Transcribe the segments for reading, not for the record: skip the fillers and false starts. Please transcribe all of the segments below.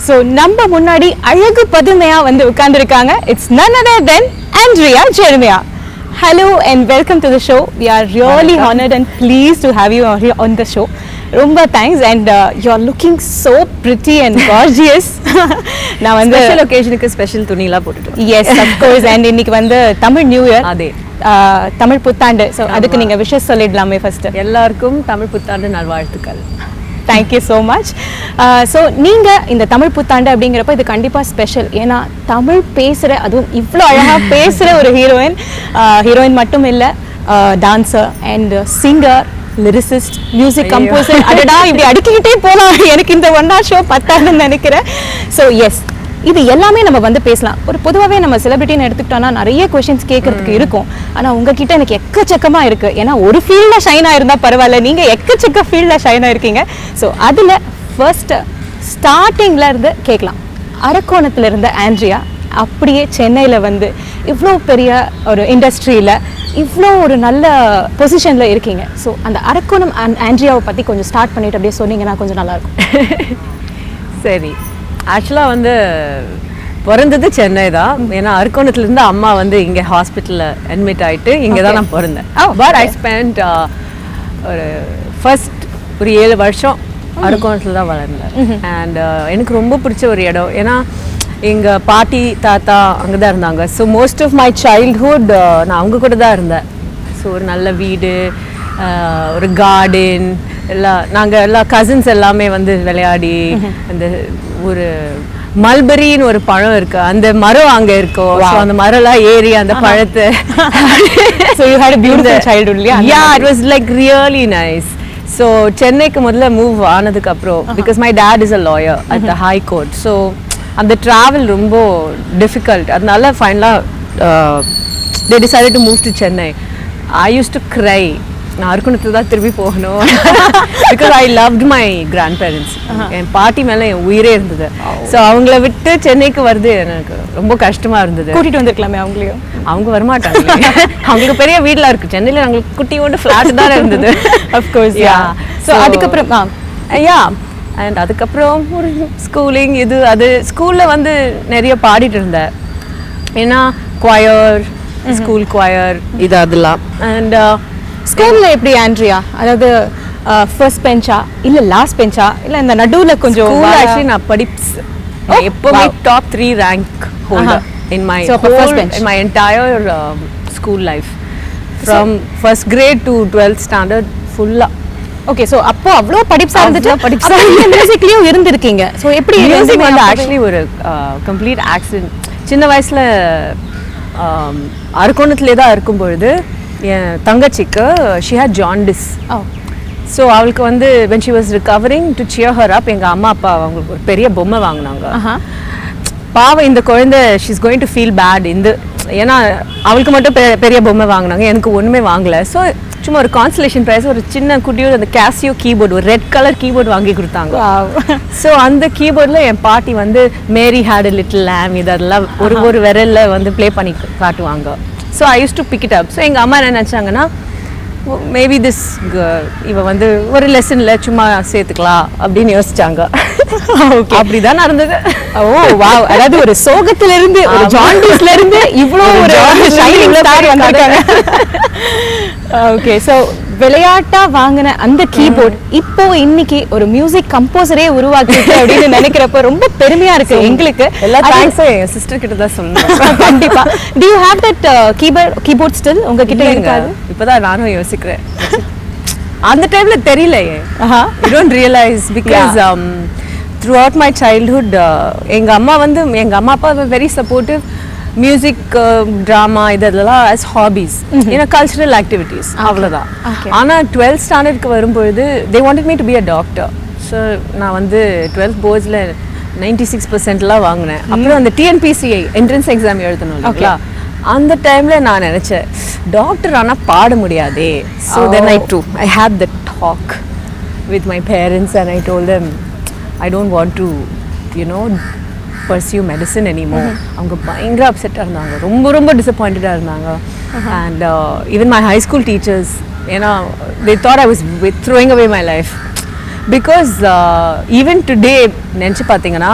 So நம்ம முன்னாடி அழகு பதுமையா வந்து உட்கார்ந்துருக்காங்க. It's none other than Andrea Jeremiah. Hello and welcome to the show. We are really honored and pleased to have you here on the show. ரொம்ப thanks and you are looking so pretty and gorgeous. நான் வந்து special ஒகேஷனுக்கு special துணிலாம் போட்டுட்டோம். Yes, of course. and இன்னைக்கு வந்து Tamil new year. அதே தமிழ் புத்தாண்டு. So அதுக்கு நீங்க விஷஸ் சொல்லிடலாமே ஃபர்ஸ்ட். எல்லாருக்கும் தமிழ் புத்தாண்டு நல்வாழ்த்துக்கள். Thank you so much. So நீங்கள் இந்த தமிழ் புத்தாண்டு அப்படிங்கிறப்ப இது கண்டிப்பாக ஸ்பெஷல். ஏன்னா தமிழ் பேசுகிற, அதுவும் இவ்வளோ அழகாக பேசுகிற ஒரு ஹீரோயின் மட்டும் இல்லை, dancer and singer, lyricist, music composer. அடடா இப்படி அடிக்கிட்டே போகலாம். எனக்கு இந்த ஒன் ஹவர் ஷோ பத்தாதுன்னு நினைக்கிறேன். ஸோ எஸ், இது எல்லாமே நம்ம வந்து பேசலாம். ஒரு பொதுவாகவே நம்ம செலிபிரிட்டின்னு எடுத்துக்கிட்டோம்னா நிறைய கொஷின்ஸ் கேட்கறதுக்கு இருக்கும். ஆனால் உங்ககிட்ட எனக்கு எக்கச்சக்கமாக இருக்குது. ஏன்னா ஒரு ஃபீல்டில் ஷைன் ஆயிருந்தா பரவாயில்ல, நீங்கள் எக்கச்சக்க ஃபீல்டில் ஷைன் ஆயிருக்கீங்க. ஸோ அதில் ஃபர்ஸ்ட்டு ஸ்டார்டிங்கில் இருந்து கேட்கலாம். அரக்கோணத்தில் இருந்த ஆண்ட்ரியா அப்படியே சென்னையில் வந்து இவ்வளோ பெரிய ஒரு இண்டஸ்ட்ரியில் இவ்வளோ ஒரு நல்ல பொசிஷனில் இருக்கீங்க. ஸோ அந்த அரக்கோணம் ஆண்ட்ரியாவை பற்றி கொஞ்சம் ஸ்டார்ட் பண்ணிட்டு அப்படியே சொன்னீங்கன்னா கொஞ்சம் நல்லாயிருக்கும். சரி, ஆக்சுவலாக வந்து பிறந்தது சென்னை தான். ஏன்னா அரக்கோணத்துலேருந்து அம்மா வந்து இங்கே ஹாஸ்பிட்டலில் அட்மிட் ஆகிட்டு இங்கே தான் நான் பிறந்தேன். பட் ஐ ஸ்பெண்ட் ஒரு ஃபர்ஸ்ட் ஒரு 7 வருஷம் அரக்கோணத்தில் தான் வளர்ந்தேன். அண்ட் எனக்கு ரொம்ப பிடிச்ச ஒரு இடம். ஏன்னா எங்கள் பாட்டி தாத்தா அங்கே தான் இருந்தாங்க. So most of my childhood நான் அவங்க கூட தான் இருந்தேன். ஸோ ஒரு நல்ல வீடு, ஒரு கார்டன், நாங்கள் கசின்ஸ் எல்லாமே வந்து விளையாடி, அந்த ஒரு மல்பரின்னு ஒரு பழம் இருக்கு, அந்த மரம் அங்க இருக்கும். ஸோ அந்த மரம்லாம் ஏறி அந்த பழத்தை. So you had a beautiful childhood. Yeah, it was like really nice. So சென்னைக்கு முதல்ல மூவ் ஆனதுக்கு அப்புறம், because my dad is a lawyer at the high court. So அந்த ட்ராவல் ரொம்ப டிஃபிகல்ட். அதனால ஃபைனலாக they decided to move to Chennai. I used to cry. நான் அரக்கோணத்துக்கு தான் திரும்பி போகணும். Because I loved my grandparents. என் பாட்டி மேலே என் உயிரே இருந்தது. ஸோ அவங்கள விட்டு சென்னைக்கு வருது எனக்கு ரொம்ப கஷ்டமாக இருந்தது. கூட்டிகிட்டு வந்திருக்கலாமே அவங்களையும். அவங்க வரமாட்டாங்க. அவங்களுக்கு பெரிய வீட்டில் இருக்குது. சென்னையில் அவங்களுக்கு குட்டி ஒன்று ஃப்ளாட் தான் இருந்தது. அஃப்கோர்ஸ். யா. ஸோ அதுக்கப்புறம் யா அண்ட் அதுக்கப்புறம் ஒரு ஸ்கூலிங் இது அது. ஸ்கூலில் வந்து நிறைய பாடிட்டு இருந்தேன். ஏன்னா குவயர், ஸ்கூல் குவயர் இது அதெல்லாம். அண்ட் ஸ்கூலில் எப்படி ஆண்ட்ரியா, அதாவது ஃபர்ஸ்ட் பெஞ்சா இல்லை லாஸ்ட் பெஞ்சா இல்லை இந்த நடுவில் கொஞ்சம்? ஆக்சுவலி நான் எப்போவுமே top 3 rank holder in my entire school life, from first grade to 12th standard ஃபுல்லாக. ஓகே, ஸோ அப்போ அவ்வளோ படிப்ஸாக இருந்துட்டு மியூசிக்லேயும் இருந்திருக்கீங்க. ஸோ எப்படி மியூசிக் வந்து ஆக்சுவலி ஒரு கம்ப்ளீட் ஆக்சிடென்ட். சின்ன வயசில் அரக்கோணத்துலேயே தான் இருக்கும் பொழுது என் தங்கச்சிக்கு she had jaundice. ஸோ அவளுக்கு வந்து when she was recovering, to cheer her up, எங்கள் அம்மா அப்பா அவங்களுக்கு ஒரு பெரிய பொம்மை வாங்கினாங்க. பாவம் இந்த குழந்தை, she's going to feel bad. ஏன்னா அவளுக்கு மட்டும் பெரிய பொம்மை வாங்கினாங்க, எனக்கு ஒன்றுமே வாங்கலை. ஸோ சும்மா ஒரு கான்சலேஷன் ப்ரைஸ் ஒரு சின்ன குட்டியோட அந்த கேசியோ கீபோர்டு, ஒரு ரெட் கலர் கீபோர்டு வாங்கி கொடுத்தாங்க. ஸோ அந்த கீபோர்டில் என் பாட்டி வந்து மேரி ஹேட் அ லிட்டில் லேம் இதெல்லாம் ஒரு விரலில் வந்து ப்ளே பண்ணி காட்டுவாங்க. So I use to pick it up. So எங்கள் அம்மா என்ன நினச்சாங்கன்னா, மேபி திஸ் இவ வந்து ஒரு லெசனில் சும்மா சேர்த்துக்கலாம் அப்படின்னு யோசிச்சாங்க. அப்படிதான் நடந்தது. ஓ வாவ். அதாவது ஒரு சோகத்திலிருந்து, ஒரு ஜாண்டிஸ்ல இருந்து இவ்வளோ ஒரு ஷைனிங் ஸ்டார் வந்திருக்காங்க. ஓகே, ஸோ விளையாட்டா வாங்கின அந்த கீபோர்ட் இப்போ இன்னைக்கு ஒரு மியூசிக் கம்போசரே உருவாக்கிட்டு அப்படின்னு நினைக்கிறப்ப ரொம்ப பெருமையா இருக்கு எங்களுக்கு. எல்லா தேங்க்ஸும் என் சிஸ்டர் கிட்ட தான் சொல்லணும். கண்டிப்பா. Do you have that keyboard still உங்ககிட்ட இருக்காது? இப்பதான் நானும் யோசிக்கிறேன். அந்த டைம்ல தெரியலையே. You don't realize because throughout my childhood எங்க அம்மா அப்பா were very supportive. Music, drama இதெல்லாம் as hobbies, ஏன்னா கல்ச்சுரல் ஆக்டிவிட்டீஸ் அவ்வளோதான். ஆனால் 12th ஸ்டாண்டர்டுக்கு வரும்பொழுது they wanted me to be a doctor. So நான் வந்து 12th போர்ட்ஸில் 96% வாங்கினேன். அப்புறம் அந்த டிஎன்பிசிஐ என்ட்ரன்ஸ் எக்ஸாம் எழுதணும் இல்லைங்களா, அந்த டைமில் நான் நினச்சேன் டாக்டர் ஆனால் பாட முடியாதே. So then I had the talk with my parents and I told them I don't want to pursue medicine anymore. அவங்க பயங்கர அப்செட்டாக இருந்தாங்க, ரொம்ப டிசப்பாயிண்டடாக இருந்தாங்க. And even my high school teachers, ஏன்னா they thought I was throwing away my life. Because even today நினச்சி பார்த்தீங்கன்னா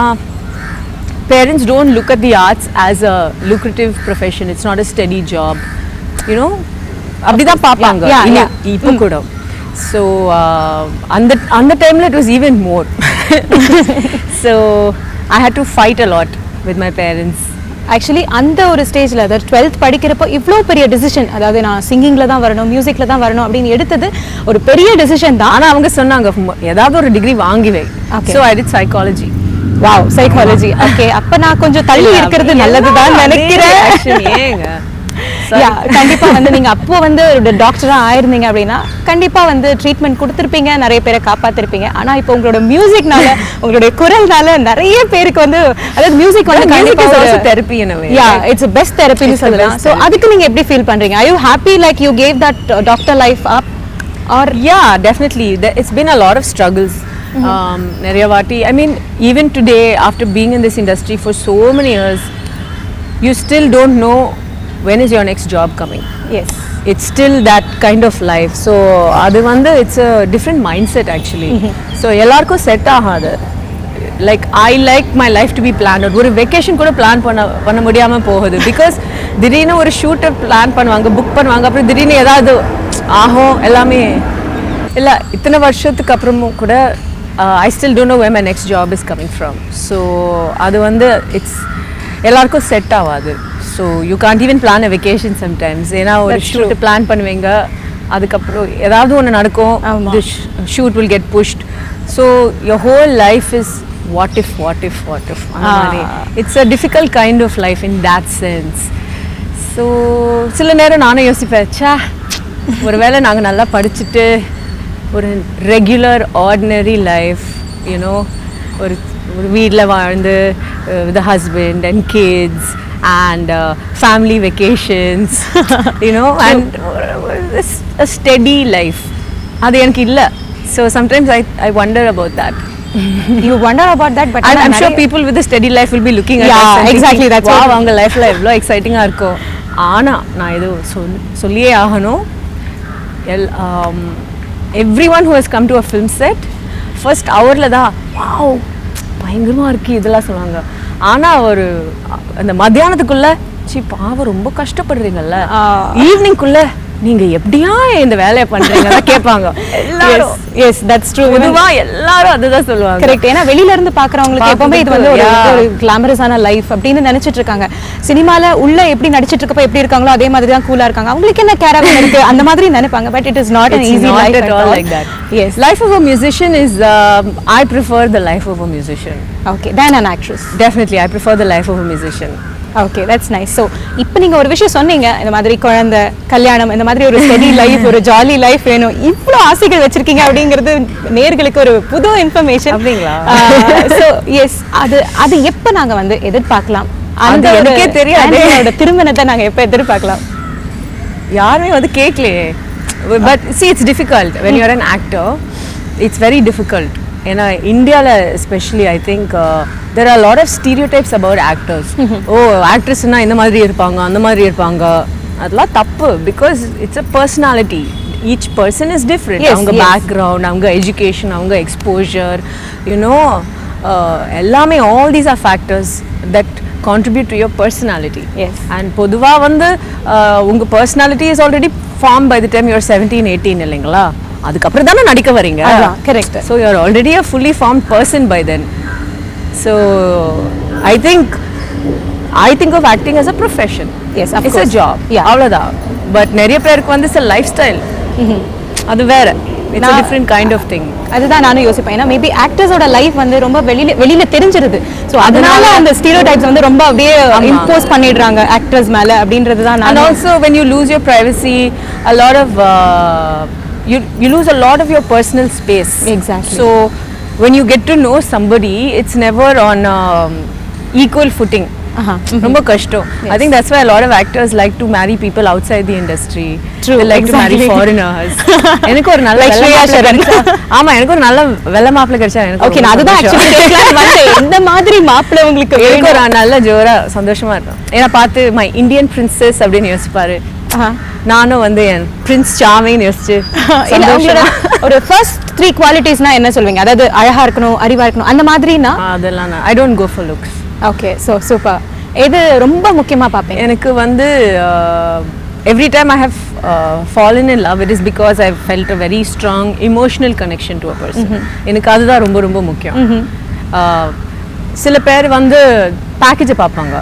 parents don't look at the arts as a lucrative profession. It's not a steady job, you know. அப்படிதான் பார்ப்பாங்க இப்போ கூட. So அந்த டைம்ல it was even more. So I had to fight a lot with my parents. Actually அந்த ஒரு ஸ்டேஜ்ல அதாவது 12th படிக்கிறப்போ இவ்வளோ பெரிய டிசிஷன், அதாவது நான் சிங்கிங்ல தான் வரணும், மியூசிக்ல தான் வரணும் அப்படின்னு எடுத்தது ஒரு பெரிய டிசிஷன் தான். ஆனா அவங்க சொன்னாங்க ஏதாவது ஒரு டிகிரி வாங்கிவை. So I did psychology. Wow, psychology. Okay, அப்ப நான் கொஞ்சம் தள்ளி இருக்கிறது நல்லதுதான் நினைக்கிறேன். கண்டிப்பா வந்து நீங்க அப்போ வந்து டாக்டரா ஆயிருந்தீங்க அப்படின்னா கண்டிப்பா வந்து ட்ரீட்மெண்ட் கொடுத்திருப்பீங்க, நிறைய பேரை காப்பாத்திருப்பீங்க. ஆனா இப்போ உங்களோட மியூசிக்னால, உங்களுடைய குரல்னால நிறைய பேருக்கு வந்து, அதாவது மியூசிக் வந்து கண்டிப்பா ஒரு தெரப்பி என்னவே. இட்ஸ் a best therapy னு சொல்லலாம். சோ அதுக்கு நீங்க எப்படி ஃபீல் பண்றீங்க? Are you happy like you gave that doctor life up? Or definitely it's been a lot of struggles. நிறைய வாட்டி, I mean even today after being in this industry for so many years, you still don't know when is your next job coming. Yes, it's still that kind of life. So adu vandu it's a different mindset actually. So ellarku set agadu. Like I like my life to be planned. Oru vacation kuda plan panna mudiyama pogudhu because திடீர்னு ஒரு shoot plan பண்ணுவாங்க, book பண்ணுவாங்க, அப்புறம் திடீர்னு ஏதாவது ஆகும். எல்லாமே இல்லை, இத்தனை வருஷத்துக்கு அப்புறமும் கூட I still don't know where my next job is coming from. So அது வந்து it's எல்லாருக்கும் செட் ஆகாது. So you can't even plan a vacation sometimes. ஏன்னா ஒரு ஷூட் பிளான் பண்ணுவீங்க, அதுக்கப்புறம் ஏதாவது ஒன்று நடக்கும், the shoot will get pushed. So your whole life is what if. It's a difficult kind of life in that sense. So சில நேரம் நானும் யோசிப்பேன், சா ஒருவேளை நாங்கள் நல்லா படிச்சுட்டு ஒரு ரெகுலர் ஆர்டினரி லைஃப், யூனோ, ஒரு வீட்டில் வாழ்ந்து with a husband and kids and family vacations, you know, and a steady life. அது எனக்கு இல்லை. So sometimes I wonder about that. You wonder about that, but I'm sure people with a steady life will be looking at us and exactly thinking, that's wow, what அவங்க லைஃப்ல எவ்வளோ எக்ஸைட்டிங்காக இருக்கும். ஆனால் நான் இது சொல்லியே ஆகணும். Everyone who has come to a film set first hourல தான் வாவ் பயங்கரமாக இருக்குது இதெல்லாம் சொல்லுவாங்க. ஆனால் ஒரு அந்த மத்தியானத்துக்குள்ள பாவம் ரொம்ப கஷ்டப்படுறீங்கல்ல, ஈவினிங்குள்ள நீங்க எப்படியா இந்த வேலையை பண்றீங்க கேட்பாங்க எல்லாரும். Yes that's true. பொதுவா எல்லாரும் அதுதான் சொல்லுவாங்க. கரெக்ட். ஏன்னா வெளியில இருந்து பாக்குறவங்களுக்கு எப்பவுமே இது வந்து ஒரு கிளாமரஸான லைஃப் அப்படின்னு நினைச்சிட்டு இருக்காங்க. சினிமால உள்ள எப்படி நடிச்சிட்டு இருக்கப்ப எப்படி இருக்காங்களோ அதே மாதிரி தான் கூலா இருக்காங்க, அவங்களுக்கு என்ன கேரவன் இருக்கு அந்த மாதிரி நினைப்பாங்க. But it is not an easy life at all like that. Yes, life of a musician is I prefer the life of a musician. Okay, than an actress. Definitely I prefer the life of a musician. Okay, that's nice. So இப்போ நீங்கள் ஒரு விஷயம் சொன்னீங்க, இந்த மாதிரி குழந்தை, கல்யாணம், இந்த மாதிரி ஒரு ஸ்டெடி லைஃப், ஒரு ஜாலி லைஃப் வேணும், இவ்வளோ ஆசைகள் வச்சிருக்கீங்க அப்படிங்கிறது நேர்களுக்கு ஒரு புது இன்ஃபர்மேஷன். அப்படிங்களா? ஸோ எஸ், அது எப்போ நாங்கள் வந்து எதிர்பார்க்கலாம்? அந்த எனக்கே தெரியாது. திருமணத்தை நாங்கள் எப்போ எதிர்பார்க்கலாம்? யாருமே வந்து கேட்கலையே. But see, it's difficult when you're an actor. It's very difficult. ஏன்னா இந்தியாவில் especially I think there are a lot of stereotypes about actors. ஓ ஆக்ட்ரஸ்னா இந்த மாதிரி இருப்பாங்க, அந்த மாதிரி இருப்பாங்க, அதெல்லாம் தப்பு. Because it's a personality. Each person is different. அவங்க பேக்ரவுண்ட், அவங்க எஜுகேஷன், அவங்க எக்ஸ்போஜர், யூனோ, எல்லாமே all these are factors that contribute to your personality. Yes. And பொதுவா வந்து உங்க personality is already formed by the time you're 17, 18 இல்லைங்களா? அதுக்கப்புறம் தானே நடிக்க வரீங்க. Correct. So you're already a fully formed person by then. So I think of acting as a profession. Yes, of it's course. a job. Yeah. அவ்வளவுதான். But நிறைய பேருக்கு வந்து it's a lifestyle. அது வேற. It's a different kind of thing. அதுதான் நானும் யோசிப்பேன். ஏன்னா மேபி ஆக்டர்ஸோட லைஃப் வந்து ரொம்ப வெளியில தெரிஞ்சிருது. ஸோ அதனால அந்த ஸ்டீரியோடைப்ஸ் வந்து ரொம்ப அப்படியே இம்போஸ் பண்ணிடுறாங்க ஆக்டர்ஸ் மேல அப்படின்றது தான். And also when you lose your privacy, a lot of you lose a lot of your personal space. Exactly. So when you get to know somebody, it's never on equal footing. ரொம்ப கஷ்டம். I think that's why a lot of actors like to marry people outside the industry. True. They like exactly. to marry foreigners. எனக்கு ஒரு நல்ல ஆமா, எனக்கு ஒரு நல்ல வெள்ள மாப்பிள்ளை கிடைச்சா எனக்கு ஓகே. நான் அதுதான் ஆக்சுவலி கேட்கலாம்னு வந்தேன். எந்த மாதிரி மாப்பிள்ளை உங்களுக்கு எனக்கு ஒரு நல்ல ஜோரா சந்தோஷமா இருக்கும். ஏன்னா பார்த்து மை இந்தியன் பிரின்சஸ் அப்படின்னு யோசிப்பாரு. நானும் வந்து என் பிரின்ஸ் சாமின்னு யோசிச்சு ஒரு ஃபர்ஸ்ட் 3 குவாலிட்டிஸ்னா என்ன சொல்வீங்க? அதாவது அழகா இருக்கணும், அறிவா இருக்கணும், அந்த மாதிரினா? அதெல்லாம் I don't go for looks. Okay so super. எது ரொம்ப முக்கியமா பார்ப்பேன்? எனக்கு வந்து every time I have fallen in love, it is because I felt a very strong emotional connection to a person. எனக்கு அதுதான் ரொம்ப ரொம்ப முக்கியம். சில பேர் வந்து பேக்கேஜை பார்ப்பாங்க,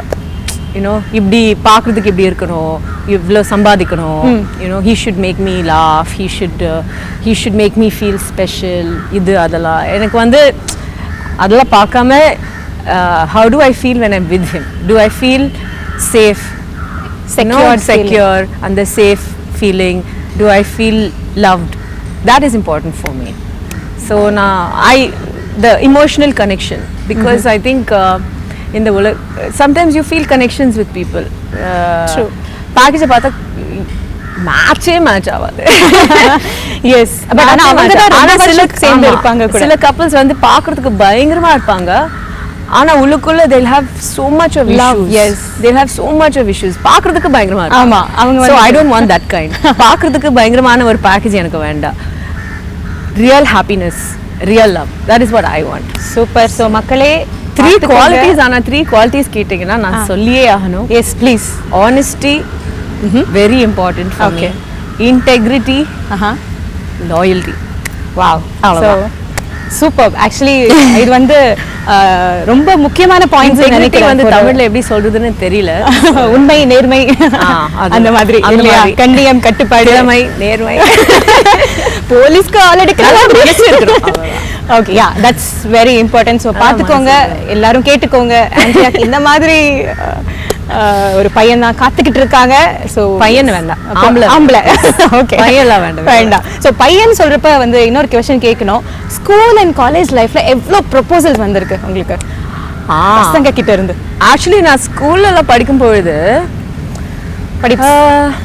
யூனோ இப்படி பார்க்குறதுக்கு இப்படி இருக்கணும், இவ்வளோ சம்பாதிக்கணும், you know he should make me laugh, he should make me feel special, இது அதெல்லாம் எனக்கு வந்து அதெல்லாம் பார்க்காம how do I feel when I'm with him? Do I feel safe? Secure and the safe feeling? Do I feel loved? That is important for me. So now the emotional connection, because I think in the world sometimes you feel connections with people. True. Package பார்த்தா match ஆகாது. Yes but ஆனா அவங்க தான் ரொம்ப சில சேர்ந்து இருப்பாங்க கூட. சில couples வந்து பார்க்கிறதுக்கு பயங்கரமா இருப்பாங்க, ஆனா உள்ளுக்குள்ள they'll have so much of issues. Yes, they'll have so much of issues. பார்க்கிறதுக்கு பயங்கரமா இருப்பாங்க. ஆமா அவங்க so I don't want that kind. பார்க்கிறதுக்கு பயங்கரமான ஒரு பேக்கேஜ் எனக்கு வேண்டாம். real happiness, real love, that is what I want. Super. So மக்களே 3 qualities, ஆனா 3 qualities கேட்டீங்கன்னா நான் சொல்லியே ஆகணும். Yes please. honesty, very important for me. integrity, loyalty. Wow. So super. Actually இது வந்து ரொம்ப முக்கியமான பாயிண்ட்ஸ் நினைக்கிறேன். வந்து தமிழ்ல எப்படி சொல்றதுன்னு தெரியல. உண்மை, நேர்மை, அந்த மாதிரி இல்லையா? கண்ணியம், கட்டுப்பாடு, திறமை, நேர்மை. போலீஸ்க்கு already okay yeah that's very important. So பார்த்துக்கோங்க, எல்லாரும் கேட்டுக்கோங்க. ஆண்ட்ரியாக்கு இந்த மாதிரி ஒரு பையன் தான் காத்துக்கிட்டு இருக்காங்க. ஸோ பையன் வேண்டாம், ஆம்பளை. ஓகே, பையன்லாம் வேண்டாம். ஸோ பையன் சொல்றப்ப வந்து இன்னொரு கொஸ்டின் கேட்கணும். ஸ்கூல் அண்ட் காலேஜ் லைஃப்ல எவ்வளோ ப்ரொபோசல்ஸ் வந்திருக்கு உங்களுக்கு பசங்க கிட்ட இருந்து? ஆக்சுவலி நான் ஸ்கூல்ல படிக்கும் பொழுது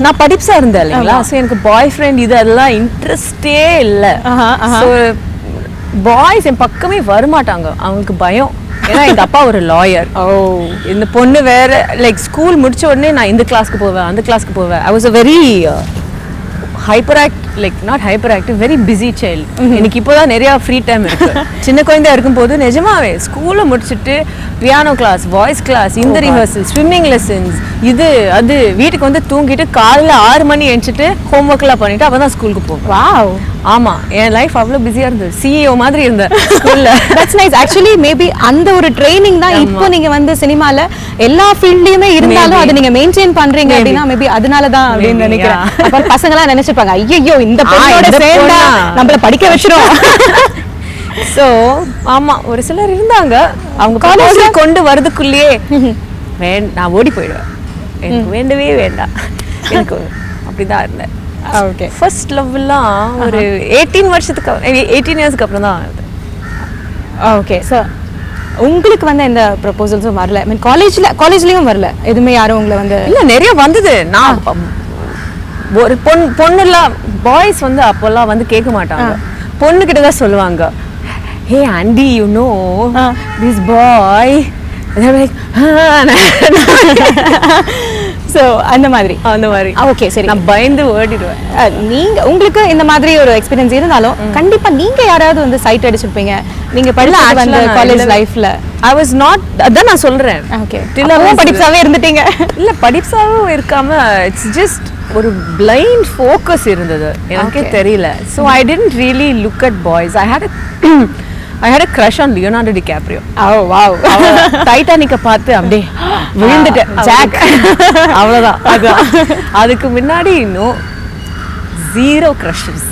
நான் படிப்ஸா இருந்தேன் இல்லைங்களா, ஸோ எனக்கு பாய் ஃப்ரெண்ட் இது அதெல்லாம் இன்ட்ரெஸ்டே இல்லை. ஸோ பாய்ஸ் என் பக்கமே வரமாட்டாங்க, அவங்களுக்கு பயம். ஏன்னா எங்க அப்பா ஒரு லாயர். இந்த பொண்ணு வேற லைக் ஸ்கூல் முடிச்ச உடனே நான் இந்த கிளாஸ்க்கு போவேன், அந்த கிளாஸ்க்கு போவேன். I was a very not hyperactive, very busy child. எனக்கு இப்போதான் நிறைய ஃப்ரீ டைம் இருக்கு. சின்ன குழந்தையா இருக்கும்போது நிஜமாவே ஸ்கூல்ல முடிச்சிட்டு பியானோ கிளாஸ், வாய்ஸ் கிளாஸ், இந்த ரிஹர்சல், ஸ்விம்மிங் லெசன்ஸ், இது அது, வீட்டுக்கு வந்து தூங்கிட்டு காலையில 6 மணி எழுந்துட்டு ஹோம்ஒர்க் எல்லாம் பண்ணிட்டு அப்பதான் ஸ்கூலுக்கு போவேன். வாவ். ஆமா, என் லைஃப் அவ்வளவு பிஸியா இருந்தது. சிஇஓ மாதிரி இருந்தேன் ஸ்கூல்ல. That's nice. ஆக்சுவலி மேபி அந்த ஒரு ட்ரைனிங் தான் இப்போ நீங்க வந்து சினிமால எல்லா ஃபீல்ட்லயுமே இருந்தாலும் அது நீங்க மெயின்டைன் பண்றீங்க அப்படின்னா மேபி அதனால தான் அப்படின்னு நினைக்கிறேன். அப்புறம் பசங்க எல்லாம் நினைச்சுப்பாங்க, ஐயோ இந்த பொண்ணோட சேர்ந்தா நம்மள படிக்க வச்சிரும். சோ ஆமா, ஒரு சிலர் இருந்தாங்க, அவங்க காலேஜ்ல கொண்டு வரதுக்குள்ளேயே நான் ஓடி போயிடுவேன், எனக்கு வேண்டவே வேண்டாம், எனக்கு அப்படிதான் இருந்தேன். ஓகே. ஃபர்ஸ்ட் லவ்லாம் ஒரு 18 இயர்ஸ்க்கு அப்புறம் தான். ஓகே. ஸோ உங்களுக்கு வந்து எந்த ப்ரொபோசல்ஸும் வரல? ஐ மீன் காலேஜ்லயும் வரல எதுவுமே? யாரும் உங்களை வந்து இல்ல, நிறைய வந்தது. நான் ஒரு பொண்ணுலாம் பாய்ஸ் வந்து அப்போல்லாம் வந்து கேட்க மாட்டாங்க, பொண்ணு கிட்ட தான் சொல்லுவாங்க, hey aunty you know this boy. So அந்த மாதிரி ஓகே சரி, நான் பயந்து ஓடிடுவேன். நீங்க உங்களுக்கு இந்த மாதிரி ஒரு எக்ஸ்பீரியன்ஸ் இருந்தாலும் கண்டிப்பா நீங்க யாராவது வந்து சைட் அடிச்சிருப்பீங்க நீங்க படிச்ச அந்த காலேஜ் லைஃப்ல? ஐ வாஸ் நாட், அதான் நான் சொல்றேன். ஓகே, படிப்ஸாவே இருந்துட்டீங்க? இல்ல, படிப்ஸாவும் இருக்காம இட்ஸ் ஜஸ்ட் ஒரு பிளைண்ட் ஃபோக்கஸ் இருந்தது, எனக்கே தெரியல. So I didn't really look at boys. I had a crush on Leonardo DiCaprio. Oh wow. டைட்டானிக்க பார்த்து அப்படியே விழுந்துட்டேன். ஜாக் அவ்வளவுதான். அதுக்கு முன்னாடி இன்னும் ஜீரோ கிரஷஸ்.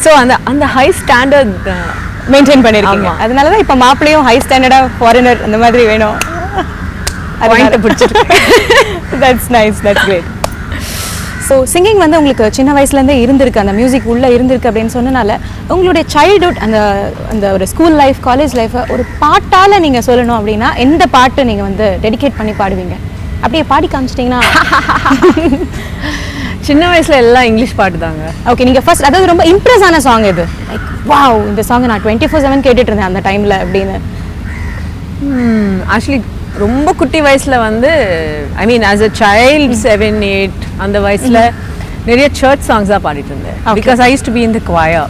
ஸோ அந்த ஹை ஸ்டாண்டர்ட் மெயின்டைன் பண்ணிருக்கீங்க. அதனால தான் இப்போ மாப்பிளையும் ஹை ஸ்டாண்டர்டா ஃபாரினர் அந்த மாதிரி வேணும். பாயிண்ட் பிடிச்சிருக்கு. That's nice, that's great. So singing வந்து உங்களுக்கு சின்ன வயசுலேருந்தே இருந்திருக்கு, அந்த மியூசிக் உள்ளே இருந்திருக்கு அப்படின்னு சொன்னனால உங்களுடைய சைல்ட்ஹுட் அந்த ஒரு ஸ்கூல் லைஃப், காலேஜ் லைஃப்பை ஒரு பாட்டால் நீங்கள் சொல்லணும் அப்படின்னா எந்த பாட்டு நீங்கள் வந்து டெடிகேட் பண்ணி பாடுவீங்க? அப்படியே பாடி காமிச்சிட்டிங்கன்னா. சின்ன வயசுல எல்லாம் இங்கிலீஷ் பாட்டு தாங்க. ஓகே, நீங்கள் ஃபர்ஸ்ட் அதாவது ரொம்ப இம்ப்ரெஸ் ஆன சாங் எது? லைக் வாவ், இந்த சாங் நான் 24/7 கேட்டுட்டு இருந்தேன் அந்த டைமில் அப்படின்னு. ஆக்சுவலி ரொம்ப குட்டி வயசுல வந்து ஐ மீன் ஆஸ் அ சைல்ட் 7, 8 அந்த வயசுல நிறைய சர்ச் சாங்ஸா பாடிட்டு இருந்தேன் because I use to be in the choir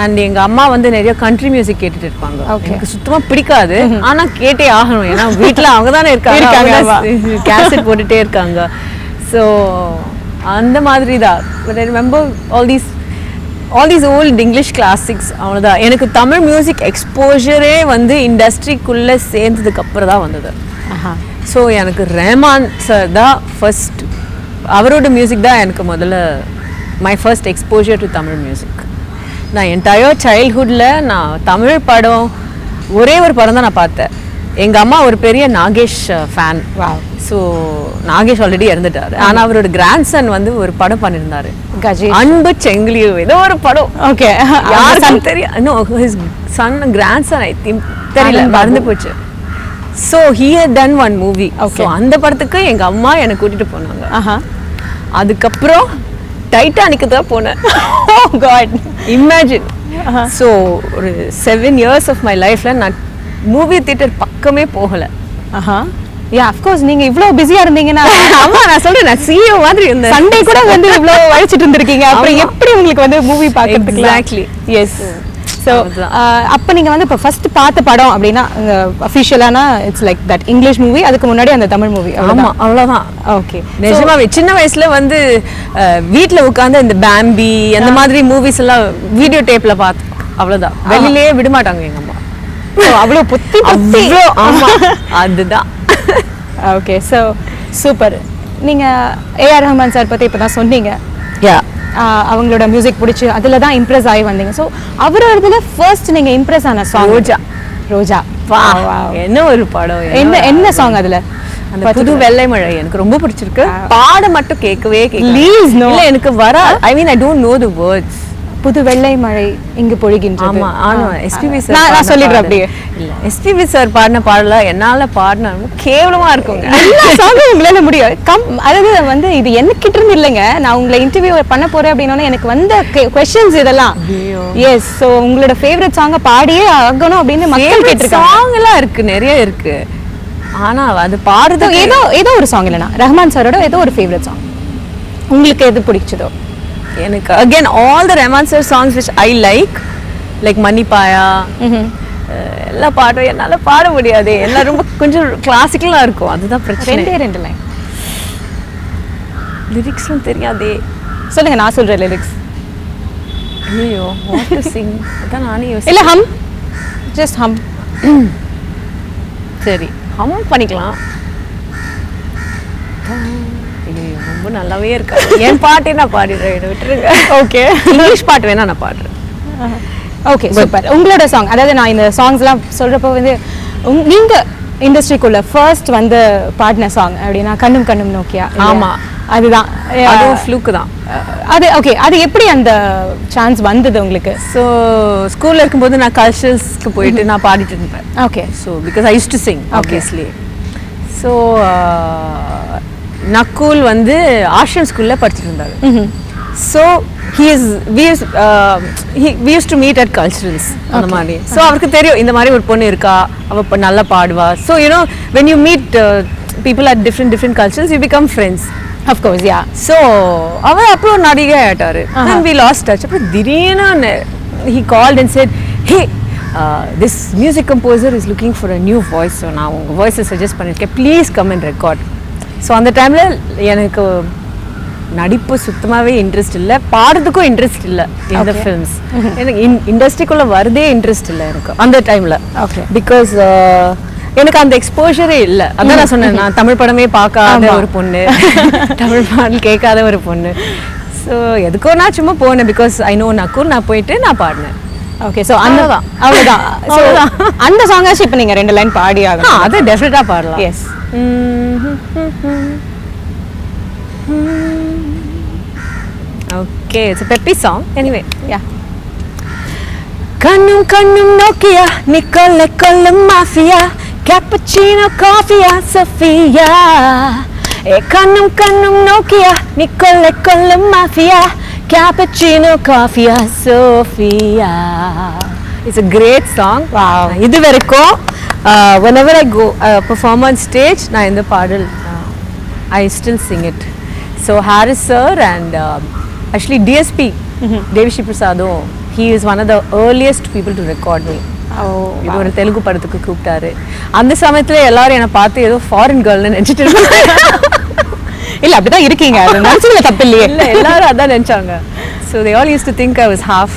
and எங்க அம்மா வந்து நிறைய கண்ட்ரி மியூசிக் கேட்டுட்டு இருப்பாங்க எனக்கு சுத்தமா பிடிக்காது ஆனா கேட்டே ஆகணும் ஏன்னா வீட்ல அவங்க தானே இருக்காங்க கேசட் போட்டுட்டே இருக்காங்க ஸோ அந்த மாதிரி தான் but I remember all these old English classics அவ்வளோதான் எனக்கு தமிழ் மியூசிக் எக்ஸ்போஜரே வந்து இண்டஸ்ட்ரிக்குள்ளே சேர்ந்ததுக்கு அப்புறம் தான் வந்தது ஸோ எனக்கு ரஹ்மான் சார் தான் ஃபர்ஸ்ட் அவரோட மியூசிக் தான் எனக்கு முதல்ல my first exposure to Tamil music நான் என்டையர் சைல்ட்ஹுட்டில் நான் தமிழ் படம் ஒரே ஒரு படம் தான் நான் பார்த்தேன் எங்கள் அம்மா ஒரு பெரிய Nagesh fan so Nagesh already இறந்துட்டாரு ஆனால் அவரோட கிராண்ட் சன் வந்து ஒரு படம் பண்ணியிருந்தாரு அன்பு செங்கிலியோ ஏதோ ஒரு படம் ஓகே யாருக்கு தெரியும் இன்னும் his son grand son I think தெரியல மறந்து போச்சு so he had done one movie so அந்த படத்துக்கு எங்கள் அம்மா என்னை கூட்டிகிட்டு போனாங்க அதுக்கப்புறம் டைட்டானிக்கு தான் போனேன் இமேஜின் ஸோ ஒரு 7 years ஆஃப் மை லைஃப்பில் நான் மூவி தியேட்டர் பக்கமே போகலை யா ஆஃப் கோர்ஸ் நீங்க இவ்ளோ பிஸியா இருந்தீங்கன்னா ஆமா நான் சொல்றேன் நான் சிஇஓ மாதிரி இருந்தேன் சண்டே கூட வந்து இவ்ளோ வளைச்சிட்டு இருந்திருக்கீங்க அப்புறம் எப்படி உங்களுக்கு வந்து மூவி பார்க்கிறதுக்கு எக்ஸாக்ட்லி எஸ் ஸோ அப்போ நீங்கள் வந்து இப்போ ஃபர்ஸ்ட் பார்த்த படம் அப்படின்னா அஃபிஷியலானா it's like that English movie அதுக்கு முன்னாடி அந்த தமிழ் மூவி ஆமாம் அவ்வளோதான் ஓகே நிஜமாவே சின்ன வயசுல வந்து வீட்டில் உட்காந்து இந்த பேம்பி அந்த மாதிரி மூவிஸ் எல்லாம் வீடியோ டேப்பில் பார்த்தோம் அவ்வளோதான் வெளியிலேயே விட மாட்டாங்க எங்கள் அம்மா அவ்வளோ புத்தி அவ்வளோ ஆமாம் அதுதான் ஓகே ஸோ சூப்பர் நீங்கள் ஏஆர் ரஹ்மான் சார் பற்றி இப்போ தான் சொன்னீங்க யா அவங்களோட மியூசிக் பிடிச்சி அதில் தான் இம்ப்ரெஸ் ஆகி வந்தீங்க ஸோ அவரோட ஃபர்ஸ்ட் நீங்கள் இம்ப்ரெஸ் ஆன சாங் ரோஜா என்ன ஒரு படம் என்ன சாங் அதில் அந்த புது வெள்ளை மழை எனக்கு ரொம்ப பிடிச்சிருக்கு பாட மட்டும் கேட்கவே ப்ளீஸ் நோ இல்லை எனக்கு வர I mean I don't know the words புது வெள்ளை மழை இங்கு பொழிகின்றது ஆமா ஆனா எஸ்பிபி சார் நான் சொல்லிடுறேன் அப்படியே இல்ல எஸ்பிபி சார் பாடின பாடல என்னால பாடின கேவலமா இருக்குங்க எல்லா சாங்கும் உங்களால முடியும் அதாவது வந்து இது எனக்கிட்ட இருந்து இல்லைங்க நான் உங்களை இன்டர்வியூ பண்ண போறேன் அப்படின்னா எனக்கு வந்த கொஸ்டின்ஸ் இதெல்லாம் எஸ் ஸோ உங்களோட ஃபேவரட் சாங்கை பாடியே ஆகணும் அப்படின்னு மக்கள் கேட்டிருக்காங்க சாங் எல்லாம் இருக்கு நிறைய இருக்கு ஆனா அது பாடுறது ஏதோ ஒரு சாங் இல்லைனா ரஹ்மான் சாரோட ஏதோ ஒரு ஃபேவரட் சாங் உங்களுக்கு எது பிடிச்சதோ எனக்கு again all the Rahman sir songs which I like மணிப்பாயா எல்லா பாட்டும் என்னால பாட முடியாது எல்லாம் ரொம்ப கொஞ்சம் கிளாசிக்கலா இருக்கும் அதுதான் பிரச்சனை ரெண்டு லைன் லிரிக்ஸ்லாம் தெரியாதே சொல்லுங்க நான் சொல்றேன் லிரிக்ஸ் ஐயோ what to sing அதான் நானே இல்ல ஹம் just hum சரி ஹம் பண்ணிக்கலாம் ரொம்ப நல்லாவே இருக்கா என் பாட்டே நான் பாடிடுறேன் விட்டுருங்க ஓகே இங்கிலீஷ் பாட்டு வேணா நான் பாடுறேன் ஓகே சூப்பர் உங்களோட சாங் அதாவது நான் இந்த சாங்ஸ்லாம் சொல்றப்போ வந்து நீங்க இண்டஸ்ட்ரிக்குள்ள ஃபர்ஸ்ட் வந்து பாடின சாங் அப்படின்னா கண்ணும் கண்ணும் நோக்கியா ஆமா அதுதான் அதுவும் ஃப்ளூக்கு தான் அது ஓகே அது எப்படி அந்த சான்ஸ் வந்தது உங்களுக்கு ஸோ ஸ்கூல்ல இருக்கும்போது நான் கல்ச்சரல்ஸ்க்கு போயிட்டு நான் பாடிட்டு இருப்பேன் okay so because I use to Singh obviously so Nakul வந்து ஆஷ்ரம் ஸ்கூல்ல படிச்சுட்டு இருந்தாரு so we used to meet at culturals அந்த மாதிரி ஸோ அவருக்கு தெரியும் இந்த மாதிரி ஒரு பொண்ணு இருக்கா அவ நல்லா பாடுவா so you know when you meet people at different cultures you become friends of course yeah so அவர் அப்புறம் நடிகை ஆயிட்டாரு and we lost touch அப்புறம் திடீர்னு he called and said hey this music composer is looking for a new voice so நான் உங்க voice suggest பண்ணிருக்கேன் please come and record so அந்த டைமில் எனக்கு நடிப்பு சுத்தமாகவே இன்ட்ரெஸ்ட் இல்லை பாடுறதுக்கும் இன்ட்ரெஸ்ட் இல்லை இந்த ஃபிலிம்ஸ் எனக்கு இண்டஸ்ட்ரிக்குள்ளே வரதே இன்ட்ரெஸ்ட் இல்லை எனக்கு அந்த டைமில் ஓகே பிகாஸ் எனக்கு அந்த எக்ஸ்போஷரே இல்லை அதான் நான் சொன்னேன் நான் தமிழ் படமே பார்க்காத ஒரு பொண்ணு தமிழ் பாடல் கேட்காத ஒரு பொண்ணு ஸோ எதுக்கோ நான் சும்மா போனேன் பிகாஸ் ஐ நோ நக்கூர் நான் போயிட்டு நான் பாடினேன் ஓகே ஸோ அவ்வளோதான் அவ்வளோதான் அந்த சாங்காச்சும் இப்போ நீங்கள் 2 லைன் பாடி ஆகணும் அதை டெஃபினட்டாக பாடலாம் S Okay, it's a peppy song. Anyway, yeah. Kannum kannum Nokia, Nicole Colle Mafia, Cappuccino Coffee, Sophia. Kannum kannum Nokia, Nicole Colle Mafia, Cappuccino Coffee, Sophia. It's a great song. Wow. இது வரைக்கும் whenever I go perform on stage, நான் இந்த பாடல் I still sing it. So Harris sir and actually DSP Devishi Prasadum, he is one of the earliest people to record me. இது ஒரு தெலுங்கு படத்துக்கு கூப்பிட்டாரு. அந்த சமயத்துல எல்லாரும் என்ன பார்த்து ஏதோ ஃபாரின் கேர்ள்னு நினைச்சிட்டு இருக்காங்க. இல்ல அப்படிதான் இருக்கீங்க, அது நினைச்சதுல தப்பு இல்லையே. இல்ல எல்லாரும் அதான் நினைச்சாங்க. So they all used to think I was half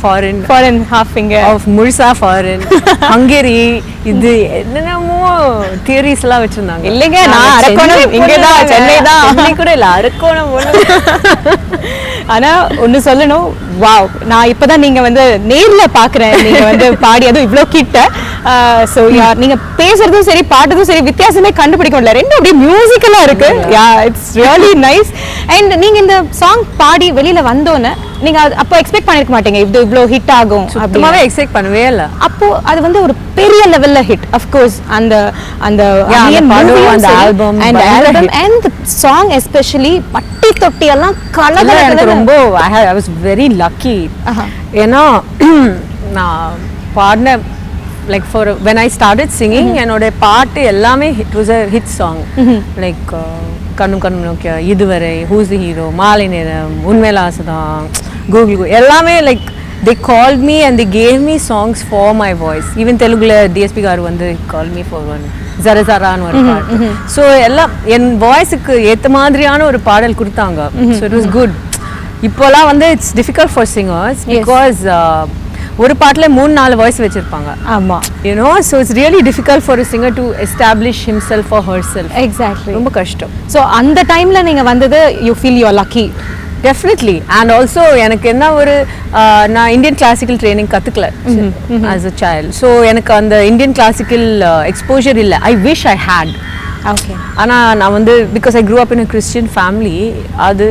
foreign, half finger of முழுசா foreign, Hungary, இது என்னென்னமோ தியரிஸ்லாம் வச்சிருந்தாங்க. இல்லைங்க, நான் அரக்கோணம் இங்கதான், சென்னை தான். சென்னை கூட இல்ல, அரக்கோணம். ஆனா ஒன்னு சொல்லணும், வாவ், நான் இப்பதான் நீங்க வந்து நேர்ல பாக்குறேன், நீங்க வந்து பாடி அதுவும் இவ்வளவு கிட்ட. சோ நீங்க பேசுறதும் சரி பாடுறதும் சரி வித்தியாசமே கண்டுபிடிக்க முடியல, ரெண்டும் அப்படியே மியூசிக்கலா இருக்கு. யா, இட்ஸ் ரியலி நைஸ். அண்ட் நீங்க இந்த சாங் பாடி வெளியில வந்தோன்னே நீங்க அப்போ எக்ஸ்பெக்ட் பண்ணிருக்க மாட்டீங்க இது இவ்ளோ ஹிட் ஆகும், சுத்தமாவே எக்ஸ்பெக்ட் பண்ணவே இல்ல. அப்போ அது வந்து ஒரு பெரிய லெவல்ல ஹிட். ஆஃப் கோர்ஸ் அந்த அந்த ஆல்பம் அண்ட் சாங் எஸ்பெஷலி பட்டி தொட்டி எல்லாம் கலகல ரொம்ப ஐ வாஸ் வெரி லக்கி. ஏன்னா நான் பாடின like for when I started singing என்னோட பாட்டு எல்லாமே it was a hit song. like கண்ணும் கண்ணும் நோக்கிய, இதுவரை, who's the hero, மாலை நேரம், உண்மையில ஆசைதான், கூகுள் எல்லாமே like they called me and they gave me songs for my voice. even தெலுங்குல DSP கார் வந்து called me for one ஜர ஜரான்னு ஒரு பாட்டு. ஸோ எல்லாம் என் வாய்ஸுக்கு ஏற்ற மாதிரியான ஒரு பாடல் கொடுத்தாங்க. So it was good. இப்போலாம் வந்து it's difficult for singers because ஒரு பாட்டில் 3-4 வாய்ஸ் வச்சிருப்பாங்க. ஆமா, you know, so it's really difficult for a singer to establish himself or herself. Exactly, ரொம்ப கஷ்டம். ஸோ அந்த டைம்ல நீங்க வந்தது you feel you are lucky. Definitely. and also எனக்கு என்ன ஒரு நான் இந்தியன் கிளாசிக்கல் ட்ரைனிங் கற்றுக்கல as a child. ஸோ எனக்கு அந்த இந்தியன் கிளாசிக்கல் எக்ஸ்போஜர் இல்லை. I wish I had. Okay. ஆனால் நான் வந்து because I grew up in a Christian family, அது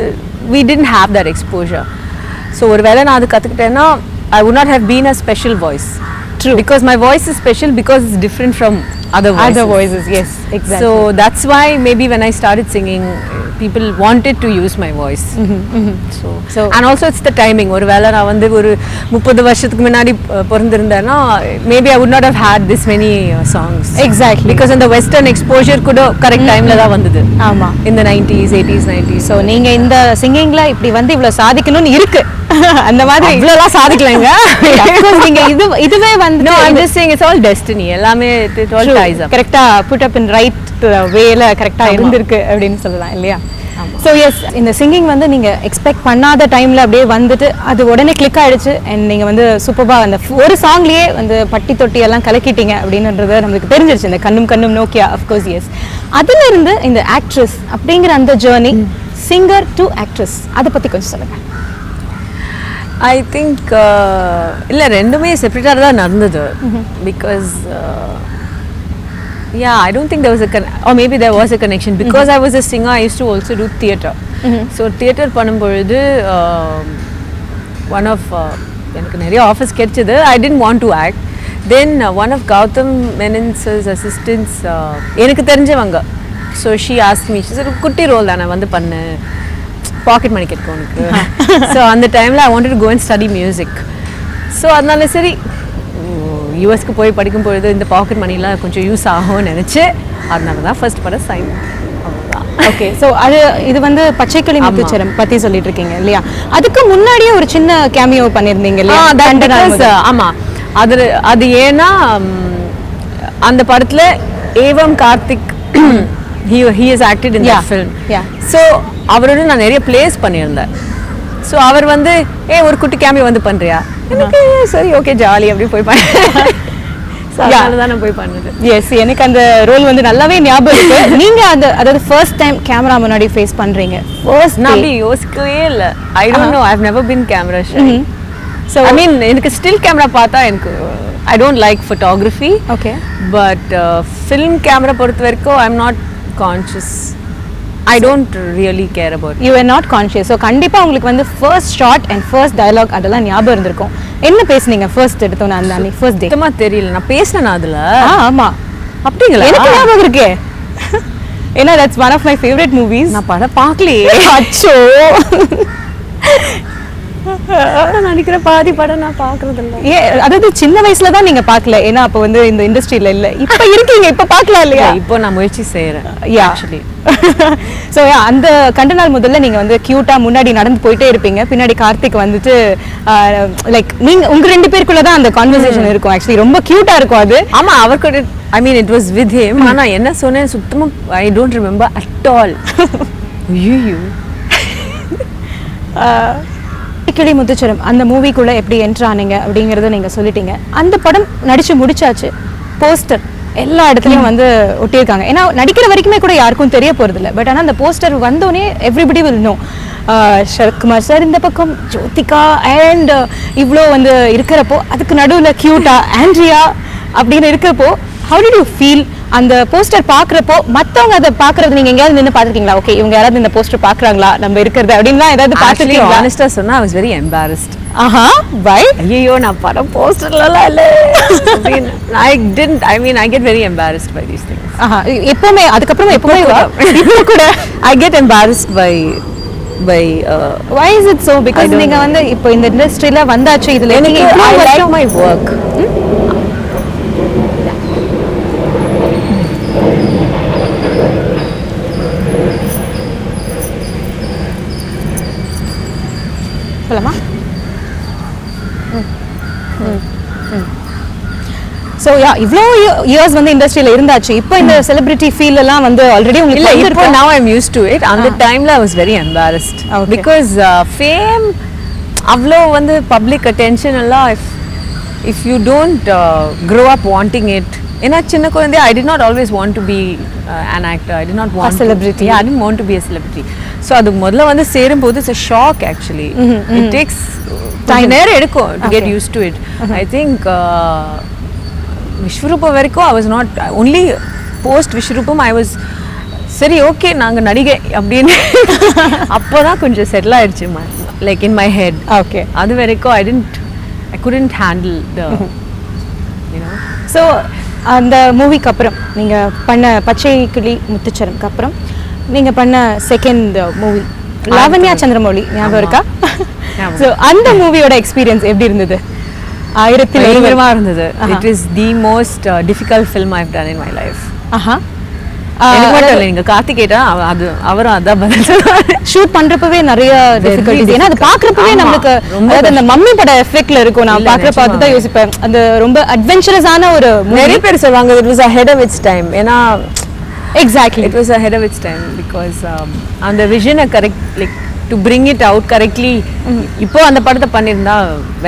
we didn't have that exposure. So ஒரு வேளை நான் அது கற்றுக்கிட்டேன்னா I would not have been a special voice. True. Because my voice is special because it's different from other voices. Yes, exactly. So that's why maybe when I started singing, people wanted to use my voice. So and also it's the timing. ஒரு வேளை நான் வந்து ஒரு 30 வருஷத்துக்கு முன்னாடி பிறந்திருந்தேன்னா maybe I would not have had this many songs. Exactly. Because in the western exposure கூட correct timeல தான் வந்தது. ஆமா, in the 90s, 80s, 90s. So நீங்க இந்த சிங்கிங்ல இப்படி வந்து இவ்வளவு சாதிக்கணும்னு இருக்கு. அந்த மாதிரி இவ்வளவு சாதிக்கலாங்க. நீங்க இதுவே வந்து no, I'm just saying it's all destiny. எல்லாமே it all ties up. கரெக்ட்டா put up in right வேல கரெக்ட்டா இருந்திருக்கு அப்படினு சொல்லலாம் இல்லையா? So yes, இந்த சிங்கிங் வந்து நீங்க எக்ஸ்பெக்ட் பண்ணாத டைம்ல அப்படியே வந்துட்டு அது உடனே கிளிக் ஆயிடுச்சு. அண்ட் நீங்க வந்து சூப்பரா அந்த ஒரு சாங்லயே வந்து பட்டி தொட்டி எல்லாம் கலக்கிட்டீங்க அப்படின்றது நமக்கு தெரிஞ்சிருச்சு, இந்த கண்ணும் கண்ணும் நோக்கியா. of course, yes. அதுல இருந்து இந்த ஆக்ட்ரஸ் அப்படிங்கிற அந்த ஜர்னி, சிங்கர் டு ஆக்ட்ரஸ், அதை பத்தி கொஞ்சம் சொல்லுங்க. I think இல்ல ரெண்டுமே செப்பரேட்டா தான் நடந்தது. because yeah, I don't think there was or maybe there was a connection because I was a singer. I used to also do theatre. So theatre பண்ணும்போது one of எனக்கு நிறைய ஆஃபர்ஸ் கிடைச்சது. I didn't want to act. Then one of Gautam Menon's assistants எனக்கு தெரிஞ்சவங்க, so she asked me, she said குட்டி role தானே வந்து பண்ணு, பாக்கெட் மணி கேட்கும் உனக்கு. ஸோ அந்த டைமில் I wanted to go and study music. So அதனால சரி யூஎஸ்க்கு போய் படிக்கும் பொழுது இந்த பாக்கெட் மணிலாம் கொஞ்சம் யூஸ் ஆகும்னு நினச்சி அதனால தான் ஃபர்ஸ்ட் படம் சைன். ஓகே, ஸோ இது வந்து பச்சைக்கிளி முத்துச்சரம் பற்றி சொல்லிட்டு இருக்கீங்க இல்லையா? அதுக்கு முன்னாடியே ஒரு சின்ன கேமியோ பண்ணியிருந்தீங்க இல்லையா? ஆமாம், அது ஏன்னா அந்த படத்தில் ஏவம் Karthik he has acted in that film. So அவரோட நான் நிறைய பிளேஸ் பண்ணியிருந்தேன். ஸோ அவர் வந்து ஒரு குட்டி கேமியோ வந்து பண்ணுறியா, எனக்கு சரி ஓகே ஜாலி அப்படி போய் பண்ணேன். அதனால தான் நான் போய் பண்ணது. எஸ், எனக்கு அந்த ரோல் வந்து நல்லாவே ஞாபகம் இருக்கு. நீங்க அதாவது ஃபர்ஸ்ட் டைம் கேமரா முன்னாடி ஃபேஸ் பண்றீங்க, ஃபர்ஸ்ட் நான் அப்படி யோசிக்கவே இல்லை. I don't know, I have never been camera shy. So I mean எனக்கு ஸ்டில் கேமரா பார்த்தா எனக்கு I don't like photography. Okay, but film camera பொறுத்த வரைக்கும் I am not conscious. I don't really care about it. You are not conscious. So கண்டிப்பா உங்களுக்கு வந்து first shot and first dialogue அதெல்லாம் ஞாபகம் இருந்திருக்கும். என்ன பேசுனீங்க ஃபர்ஸ்ட் எடுத்தோம் அந்த அன்னைக்கு ஃபர்ஸ்ட் டே? சுத்தமா தெரியல. நான் பேசினேன் அதுல. ஆமா, அப்படிங்களா? எனக்கு ஞாபகம் இருக்கே. ஏன்னா that's one of my favorite movies. நான் படம் பார்க்கலையே. அச்சோ. நான் நடிக்கிற பாதி படம் நான் பாக்குறது இல்ல. அதாவது சின்ன வயசுல தான் நீங்க பார்க்கல, ஏன்னா அப்ப வந்து இந்த இண்டஸ்ட்ரியில இல்ல, இப்ப இருக்கீங்க, இப்ப பார்க்கலாம் இல்லையா? இப்போ நான் முயற்சி செய்யறேன் ஆக்சுவலி. ஸோ அந்த கண்ட நாள் முதல்ல நீங்க வந்து கியூட்டா முன்னாடி நடந்து போயிட்டே இருப்பீங்க, பின்னாடி கார்த்திக் வந்துட்டு லைக் நீங்க உங்க ரெண்டு பேருக்குள்ள தான் அந்த கான்வர்சேஷன் இருக்கும். ஆக்சுவலி ரொம்ப கியூட்டா இருக்கும் அது. ஆமா, அவர் கூட I mean it was with him. ஆனா என்ன சொன்னேன் சுத்தமா I don't remember at all. ஐயோ. கிளி முத்துச்சரம் அந்த மூவிக்குள்ள எப்படி என்ட்ரு ஆனீங்க அப்படிங்கறத நீங்க சொல்லிட்டீங்க. அந்த படம் நடிச்சு முடிச்சாச்சு, போஸ்டர் எல்லா இடத்துலயும் வந்து ஒட்டியிருக்காங்க. ஏன்னா நடிக்கிற வரைக்குமே கூட யாருக்கும் தெரிய போறது இல்லை. பட் ஆனால் அந்த போஸ்டர் வந்தோடனே everybody will know Sarathkumar sir இந்த பக்கம், ஜோதிகா அண்ட் இவ்வளோ வந்து இருக்கிறப்போ, அதுக்கு நடுவில் கியூட்டா ஆண்ட்ரியா அப்படின்னு இருக்கிறப்போ, how did you feel? அந்த போஸ்டர் பார்க்குறப்போ மற்றவங்க அதை பார்க்குறது நீங்கள் எங்கேயாவது நின்று பார்த்துருக்கீங்களா? ஓகே, இவங்க யாராவது இந்த போஸ்டர் பார்க்குறாங்களா நம்ம இருக்கிறது அப்படின்லாம் ஏதாவது பார்த்துருக்கீங்களா? ஆனஸ்டா சொன்னா I was very embarrassed. Aha, why? ஐயோ, நான் படம் போஸ்டர்லாம் இல்லை. I get very embarrassed by these things. ஆஹா, எப்பவுமே அதுக்கப்புறமா எப்பவுமே இப்போ கூட I get embarrassed by why is it so? Because நீங்க வந்து இப்போ இந்த இண்டஸ்ட்ரியில வந்தாச்சு, இதுல I like my work. சொல்லமா? ஸோ இவ்வளோ இயர்ஸ் வந்து இண்டஸ்ட்ரியில இருந்தாச்சு, இப்போ இந்த செலிபிரிட்டி ஃபீல் எல்லாம் வந்து ஆல்ரெடி உங்களுக்கு இல்லை, இப்போ now I'm used to it. அந்த டைம்ல I was very embarrassed because fame அவ்வளோ வந்து பப்ளிக் அட்டென்ஷன் எல்லாம் if you don't grow up wanting it. ஏன்னா சின்ன குழந்தை I did not always want to be an actor. I did not want a celebrity. I didn't want to be a celebrity. So அது முதல்ல வந்து சேரும்போது it's a shock actually. It takes time நேரம் எடுக்கும் to get used to it. I think விஸ்வரூபம் வரைக்கும் I was not only post Vishwaroopam I was சரி okay நாங்க நடிகை அப்படின்னு அப்போதான் கொஞ்சம் செட்டில் ஆயிடுச்சு like in my head. Okay. அது வரைக்கும் I couldn't handle the you know. So அந்த மூவிக்கு அப்புறம் நீங்க பண்ண பச்சை கிளி முத்துச்சரம்க்கு அப்புறம் நீங்க பண்ண செகண்ட் மூவி லாவண்யா சந்திரமௌலி, ஞாபகம் இருக்கா? ஸோ அந்த மூவியோட எக்ஸ்பீரியன்ஸ் எப்படி இருந்தது? 1001 இருந்தது. It is the most difficult film I've done in my life. ஆஹா, எனக்கு மட்டும் இல்லை, நீங்க கார்த்திக் கேட்டா அது அவரும் அதான் பதில் சொல்லுவாரு. ஷூட் பண்றப்பவே நிறைய டிஃபிகல்டிஸ், ஏன்னா அது பாக்குறப்பவே நம்மளுக்கு அதாவது அந்த மம்மி பட எஃபெக்ட்ல இருக்கும். நான் பாக்குறப்ப அதுதான் யோசிப்பேன், அந்த ரொம்ப அட்வென்ச்சரஸான ஒரு நிறைய பேர் சொல்லுவாங்க it was ahead of its time. ஏன்னா exactly it was ahead of its time because அந்த விஷனை correct like to bring it out correctly. இப்போ அந்த படத்தை பண்ணியிருந்தா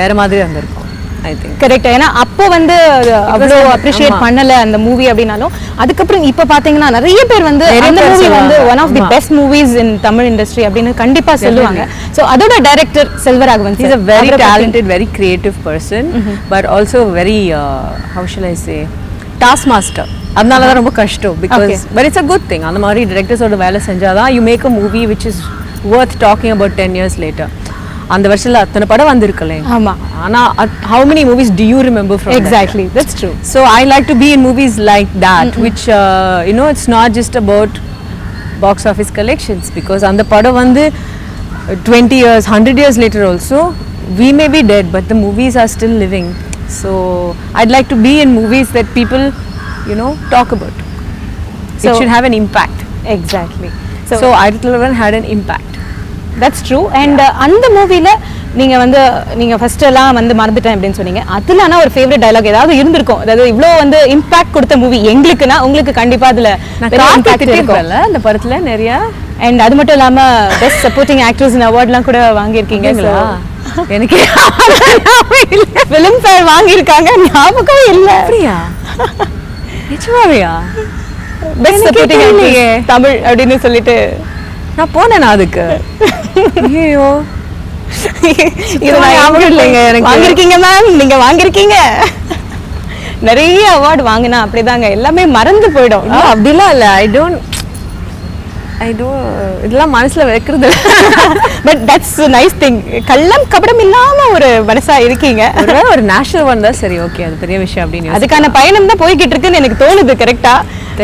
வேற மாதிரி இருந்திருக்கும் I think. கரெக்ட். ஏன்னா அப்போ வந்து அவ்வளோ அப்ரிஷியேட் பண்ணல அந்த மூவி அப்படின்னாலும், அதுக்கப்புறம் இப்போ பாத்தீங்கன்னா நிறைய பேர் வந்து அந்த மூவி வந்து one of the best movies in Tamil industry அப்படின்னு கண்டிப்பா சொல்லுவாங்க. ஸோ அதோட director Selvaraghavan, he's a very talented, very creative person, but also very how shall I say taskmaster. அதனால தான் ரொம்ப கஷ்டம் because but it's a good thing. அந்த மாதிரி டைரக்டர்ஸோட வேலை செஞ்சாதான் you make a movie which is worth talking about 10 years later. அந்த வருஷத்துல அத்தனை படம் வந்திருக்கல. ஆமா, ஆனா how many movies do you remember from exactly that? That's true. So I like to be in movies like that which you know it's not just about box office collections because அந்த படம் வந்து 20 years 100 years later also we may be dead but the movies are still living. So I'd like to be in movies that people you know talk about. So it should have an impact. Exactly. So I had an impact. That's true. And அந்த மூவில நீங்க வந்து நீங்க first எல்லாம் வந்து மறந்துட்டேன் அப்படின்னு சொன்னீங்க. அதுல ஆனா ஒரு ஃபேவரட் டயலாக் ஏதாவது இருந்திருக்கும். அதாவது இவ்ளோ வந்து இம்பாக்ட் கொடுத்த மூவி எங்களுக்குனா உங்களுக்கு கண்டிப்பா அதுல இம்பாக்ட் இருக்கும்ல அந்த படத்துல நிறைய. அண்ட் அது மட்டும் இல்லாம பெஸ்ட் சப்போர்ட்டிங் ஆக்ட்ரஸ் அவார்ட்லாம் கூட வாங்கியிருக்கீங்களா? எனக்கு ஃபிலிம் ஃபேர் வாங்கியிருக்காங்க, ஞாபகம் இல்ல. அப்படியா? நிச்சயமாவையா? பெஸ்ட் சப்போர்ட்டிங் ஆக்ட்ரஸ் தமிழ் அப்படின்னு சொல்லிட்டு நான் போனேன் அதுக்கு. ஐயோ, இது ஞாபகம் இல்லைங்க எனக்கு. வாங்கியிருக்கீங்க மேம், நீங்க வாங்கியிருக்கீங்க. நிறைய அவார்டு வாங்கினா அப்படிதாங்க எல்லாமே மறந்து போயிடும். அப்படிலாம் இல்லை. ஐ டோன்ட் இதெல்லாம் மனசுல வைக்கிறது. But that's nice thing. கள்ளம் கபடம் இல்லாம ஒரு மனசா இருக்கீங்க. ஒரு நேஷனல் ஒன் தான் சரி, ஓகே, அது பெரிய விஷயம் அப்படின்னு அதுக்கான பயணம் தான் போய்கிட்டு இருக்குன்னு எனக்கு தோணுது. கரெக்டா?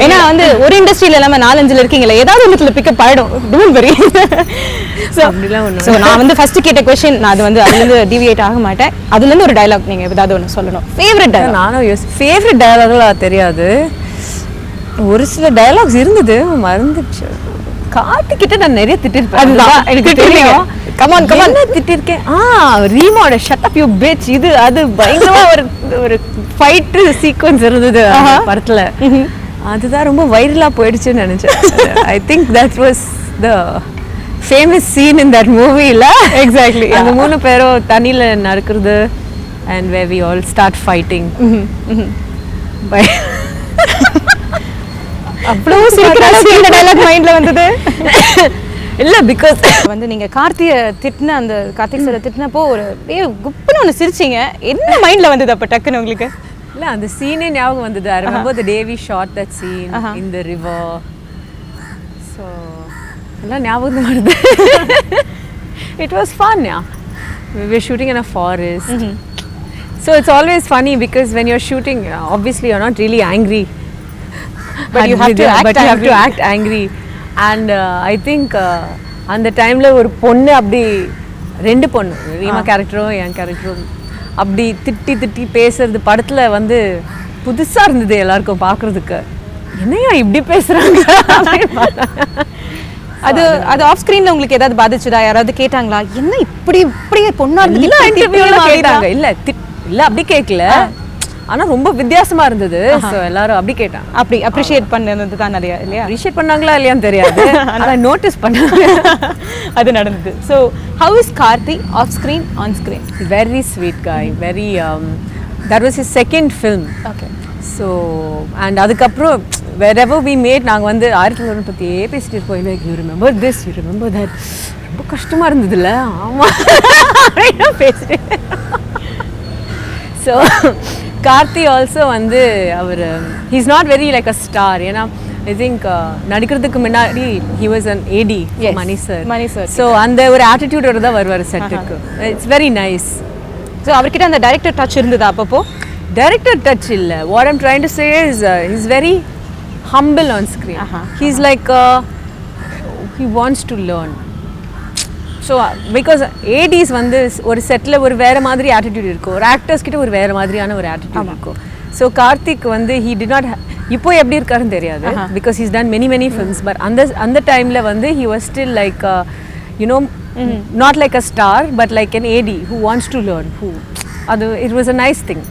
ஏன்னா வந்து ஒரு இண்டஸ்ட்ரியில இல்லாம 4-5 இருக்கீங்களே, ஏதாவது ஒன்றுல பிக்கப் ஆயிடும். Don't worry. ஸோ நான் வந்து ஃபர்ஸ்ட் கேட்ட கொஸ்டின், நான் அது வந்து அதுலேருந்து டிவியேட் ஆக மாட்டேன். அதுலேருந்து ஒரு டயலாக் நீங்க ஏதாவது ஒன்று சொல்லணும். Favourite dialogue? நானும் ஃபேவரட் டயலாக்லாம் தெரியாது, ஒரு சில டயலாக்ஸ் இருந்தது, மறந்துச்சு. கார்த்திகிட்ட நான் நிறைய திட்டிருப்பேன். அதுதான் எனக்கு தெரியும். கமான் கமான் திட்டிருக்கேன். ரீமோட ஷட் அப் யூ பிட்ச், இது அது பயங்கரமா ஒரு ஃபைட் சீக்வென்ஸ் இருந்தது படத்துல. அதுதான் ரொம்ப வைரலா போயிடுச்சுன்னு நினைச்சேன். I think that was the famous scene in that movie இல்ல? எக்ஸாக்ட்லி. அந்த 3 பேரும் தண்ணியில நடக்கிறது and where we all start fighting. அவ்வளோ சீக்கிரம் இந்த டயலாக் மைண்ட்ல வந்தது இல்ல, பிகாஸ் வந்து நீங்க கார்த்திக் சார் திட்டினப்போ ஒரு குப்புன்னு ஒன்று சிரிச்சிங்க. என்ன மைண்ட்ல வந்தது அப்ப டக்குன்னு உங்களுக்கு? இல்ல, அந்த சீனே ஞாபகம் வந்தது. I remember the day we shot that scene in the river. So எல்லாம் ஞாபகம் வருது. It was fun, yeah. We were shooting in a forest. So it's always funny because when you're shooting, obviously you're not really angry. But you have to act angry. And I think அந்த டைம்ல ஒரு பொண்ணு அப்படி 2 பொண்ணு, ரீமா கேரக்டரும் என் கேரக்டரும் அப்படி திட்டி பேசுறது படத்துல வந்து புதுசா இருந்தது எல்லாருக்கும் பார்க்கறதுக்கு. என்னையா இப்படி பேசுறாங்க? அது ஆஃப் ஸ்கிரீன்ல உங்களுக்கு ஏதாவது பாதிச்சதா? யாராவது கேட்டாங்களா என்ன இப்படி பொண்ணா இருந்து இன்டர்வியூல கேட்டாங்க? இல்ல அப்படி கேட்கல, ஆனா ரொம்ப வித்தியாசமா இருந்தது. சோ எல்லாரும் அப்படி கேட்டாங்க. அப்படி அப்ரிஷியேட் பண்ணது தான் நிறைய இல்லையா? அப்ரிஷியேட் பண்ணாங்களா இல்லையான்னு தெரியாது, ஆனா நோட்டீஸ் பண்ணாங்க. அது நடந்தது. So how is Karthi off screen, on screen? Very sweet guy, very that was his second film. Okay. So and அதுக்கப்புறம் wherever we made நாங்கள் வந்து 1900 பற்றியே பேசிட்டு இருப்போம். இல்லை, you remember this, you remember that. ரொம்ப கஷ்டமாக இருந்ததுல்ல? ஆமாம் பேசிட்டு. ஸோ கார்த்தி ஆல்சோ வந்து அவர் he's not very like a star. ஏன்னா ஐ திங்க் நடிக்கிறதுக்கு முன்னாடி he was an AD Mani sir. ஸோ அந்த ஒரு ஆட்டிடியூடோட தான் வருவார் செட்டுக்கு. It's very nice. ஸோ அவர்கிட்ட அந்த டைரக்டர் டச் இருந்ததா அப்பப்போ? Director touch illa. What I'm trying to say is he's very humble on screen. He's like he wants to learn. So because ADs வந்து ஒரு செட்ல ஒரு வேற மாதிரி attitude இருக்கும், ஒரு ஆக்டர்ஸ் கிட்ட ஒரு வேற மாதிரியான ஒரு attitude இருக்கும். So கார்த்திக் வந்து he did not இப்போ எப்படி இருக்காருன்னு தெரியாது, because he's done many films, but அந்த டைம்ல வந்து he was still like you know not like a star but like an AD who wants to learn. அது it was a nice thing.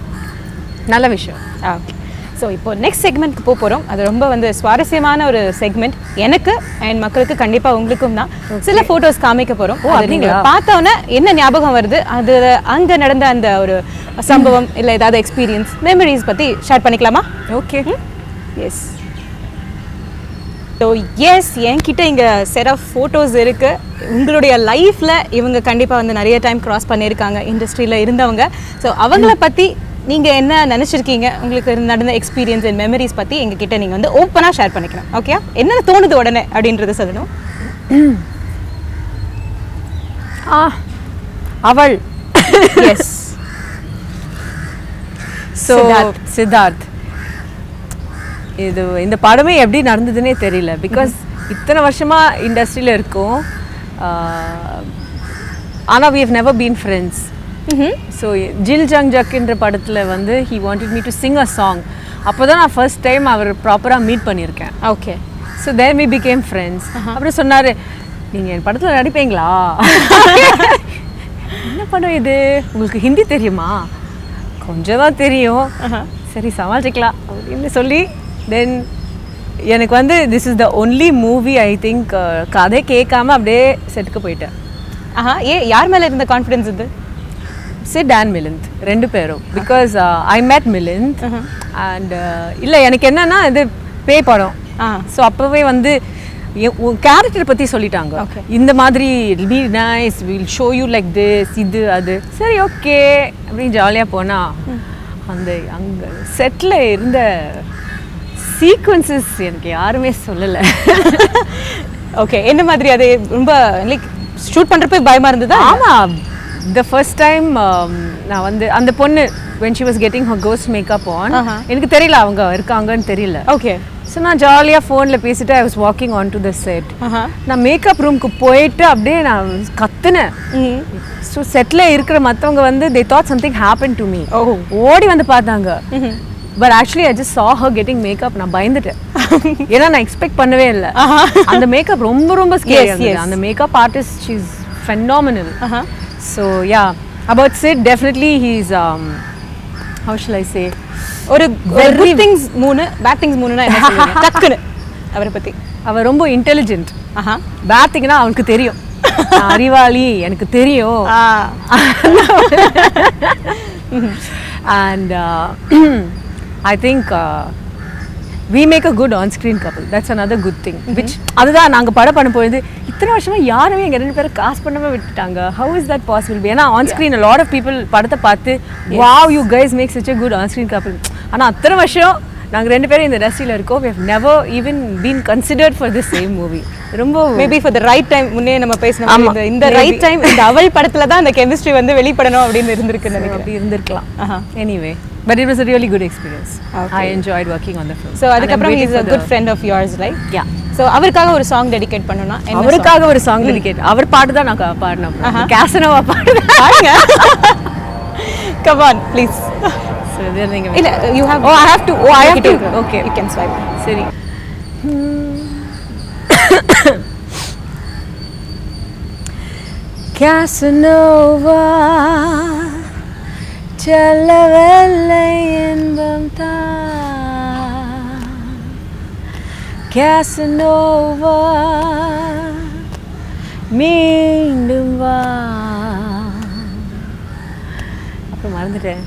நல்ல விஷயம். ஓகே. ஸோ இப்போ next செக்மெண்ட்க்கு போகிறோம். அது ரொம்ப வந்து சுவாரஸ்யமான ஒரு செக்மெண்ட் எனக்கு அண்ட் மக்களுக்கு, கண்டிப்பாக உங்களுக்கும் தான். சில ஃபோட்டோஸ் காமிக்க போகிறோம். நீங்கள் பார்த்தோன்னே என்ன ஞாபகம் வருது, அது அங்கே நடந்த அந்த ஒரு சம்பவம் இல்லை ஏதாவது எக்ஸ்பீரியன்ஸ், மெமரிஸ் பற்றி ஷேர் பண்ணிக்கலாமா? ஓகே. எஸ். ஸோ என்கிட்ட இங்கே செட் ஆஃப் ஃபோட்டோஸ் இருக்குது. உங்களுடைய லைஃப்பில் இவங்க கண்டிப்பாக வந்து நிறைய டைம் க்ராஸ் பண்ணியிருக்காங்க, இண்டஸ்ட்ரியில் இருந்தவங்க. ஸோ அவங்கள பற்றி நீங்கள் என்ன நினச்சிருக்கீங்க, உங்களுக்கு நடந்த எக்ஸ்பீரியன்ஸ் அண்ட் மெமரிஸ் பற்றி எங்ககிட்ட நீங்கள் வந்து ஓப்பனாக ஷேர் பண்ணிக்கணும். ஓகே, என்ன தோணுது உடனே அப்படின்றத சொல்லணும். அவள். எஸ். ஸோ சித்தார்த். இது இந்த படமே எப்படி நடந்ததுன்னே தெரியல, பிகாஸ் இத்தனை வருஷமாக இண்டஸ்ட்ரியில் இருக்கோம், ஆனால் we have never been friends. So ஜில் ஜங் ஜக்ன்ற படத்தில் வந்து he wanted me to sing a song. அப்போ தான் நான் ஃபர்ஸ்ட் டைம் அவர் ப்ராப்பராக மீட் பண்ணியிருக்கேன். Okay. So then we became friends. அப்புறம் சொன்னார், நீங்கள் என் படத்தில் நடிப்பீங்களா? என்ன படம் இது, உங்களுக்கு ஹிந்தி தெரியுமா? கொஞ்சம் தான் தெரியும். சரி சமாளிக்கலாம் அப்படின்னு சொல்லி தென் எனக்கு வந்து this is the only movie I think கதை கேட்காம அப்படியே செட்டுக்கு போயிட்டேன். யார் மேலே இருந்த கான்ஃபிடன்ஸ் இது? சிட் அண்ட் மிலிந்த் 2 பேரும். Because I met Milind and இல்லை எனக்கு என்னன்னா இது பேய் படம். ஸோ அப்போவே வந்து உன் கேரக்டர் பற்றி சொல்லிட்டாங்க, இந்த மாதிரி be nice, will show you like this, இது அது. சரி ஓகே அப்படின்னு ஜாலியாக போனால் அந்த அங்கே செட்டில் இருந்த சீக்வன்சஸ் எனக்கு யாருமே சொல்லலை. ஓகே, என்ன மாதிரி அது ரொம்ப லைக் ஷூட் பண்ணுறப்ப பயமாக இருந்ததா? ஆமாம், the first time நான் வந்து அந்த பொண்ணு when she was getting her ghost makeup on எனக்கு தெரியல அவங்க இருக்காங்கன்னு தெரியல. ஓகே. ஸோ நான் ஜாலியாக ஃபோனில் பேசிட்டு I was walking on to the set. நான் மேக்கப் ரூமுக்கு போயிட்டு அப்படியே நான் கத்துனேன். ஸோ செட்டில் இருக்கிற மற்றவங்க வந்து they thought something happened to me. ஓடி வந்து பார்த்தாங்க. But actually I just saw her getting makeup. நான் பயந்துட்டேன். ஏன்னா நான் எக்ஸ்பெக்ட் பண்ணவே இல்லை. அந்த மேக்கப் ரொம்ப ரொம்ப ஸ்கேரியா இருந்தது. அந்த makeup artist she is phenomenal. So yeah, about Sid, definitely he's how shall I say, ஒரு good things 3 bad things 3னா என்ன சொல்லுவீங்க டக்குனு அவரை பத்தி? அவர் ரொம்ப இன்டெலிஜென்ட். பேட் திங்னா அவனுக்கு தெரியும். அறிவாளி எனக்கு தெரியும். And I think we make a good on-screen couple. That's another good thing. Which அதுதான் நாங்கள் படம் பண்ண போது இத்தனை வருஷமா யாருமே எங்கள் 2 பேரும் காசு பண்ணாமல் விட்டுட்டாங்க. How is that possible? ஏன்னா on-screen a lot of people படத்தை பார்த்து wow you guys make such a good on-screen couple. ஆனால் அத்தனை வருஷம் நாங்கள் 2 பேரும் இந்த இண்டஸ்ட்ரியில் இருக்கோம். We have never even been considered for the same movie. ரொம்ப maybe for the right time முன்னே நம்ம பேசணும். இந்த ரைட் டைம் இந்த அவள் படத்துல தான் அந்த கெமிஸ்ட்ரி வந்து வெளிப்படணும் அப்படின்னு இருந்திருக்கு நினைக்கிறேன். அப்படி இருந்திருக்கலாம். Anyway, but it was a really good experience. I enjoyed working on the film. So அதுக்கப்புறம் he is a good friend of yours, right? Yeah. So அவருக்காக ஒரு சாங் டெடிகேட் பண்ணனும்னா அவருக்காக ஒரு சாங் டெடிகேட். அவர் பாட்டு தான் நான் பாடுனேன். கேசனோவா பாடுங்க. Come on please. So there நீங்க இல்ல you have I have to okay you can swipe. சரி. Casanova செல்லவல்லை இன்பம் தான் Casanova மீண்டும் வா. அப்புறம் மறந்துட்டேன்.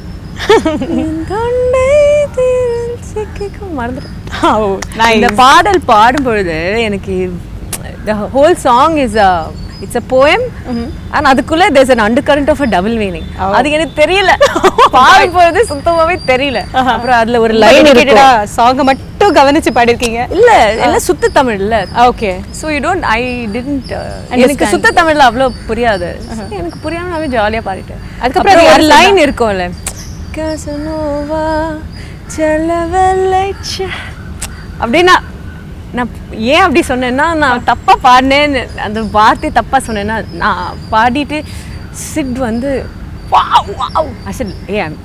தொண்டை சிக்கிக்கும் மறந்துட்டேன். இந்த பாடல் பாடும் பொழுது எனக்கு the whole song is it's a poem and அதுக்குள்ள there's an undercurrent of a double meaning. அது எனக்கு தெரியல. பாடும் பொழுது சுத்தமாவே தெரியல. அப்புறம் அதுல ஒரு லைன் இருக்குடா சாங் மட்டும் கவனிச்சு பாடிருக்கீங்க. இல்ல எல்லாம் சுத்த தமிழ்ல. Okay. So you don't I didn't எனக்கு சுத்த தமிழ்ல அவ்வளவு புரியாது. எனக்கு புரியாம நான் ஜாலியா பாடிட்டேன். அதுக்கப்புறம் ஒரு லைன் இருக்கும்ல Casanova செல்லவல்லை அப்படின்னா நான் ஏன் அப்படி சொன்னேன்னா நான் தப்பாக பாடினேன்னு அந்த வார்த்தை தப்பாக சொன்னேன்னா நான் பாடிட்டு சிட் வந்து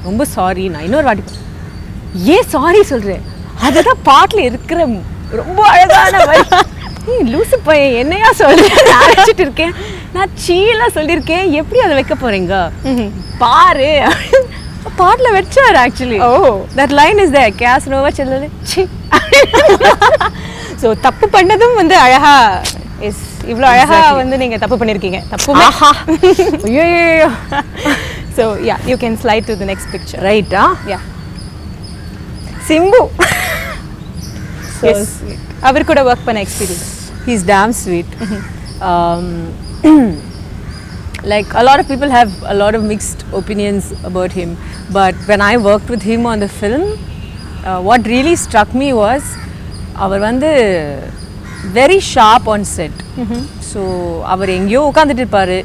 ரொம்ப சாரி நான் இன்னொரு வாட்டி ஏன் சாரி சொல்கிறேன் அதுதான் பாட்டில் இருக்கிற ரொம்ப அழகான லூசு பையன் என்னையா சொல்கிறேன் நான் அழைச்சிட்டு இருக்கேன் நான் சீலாக சொல்லியிருக்கேன் எப்படி அதை வைக்க போகிறீங்க பாரு பாட்டில் வச்சார் actually. That line is there Casanova செல்லல சி. ஸோ தப்பு பண்ணதும் வந்து அழகா எஸ் இவ்வளோ அழகா வந்து நீங்க தப்பு பண்ணிருக்கீங்க. தப்பு ஐயோ. So ya you can slide to the next picture. ரைட்டா? யா சிம்பு. அவர் கூட ஒர்க் பண்ண experience. He is damn sweet. Like a lot of people have a lot of mixed opinions about him, but when I worked with him on the film, what really struck me was அவர் வந்து very sharp on set. So அவர் எங்கேயோ உட்காந்துட்டு இருப்பாரு,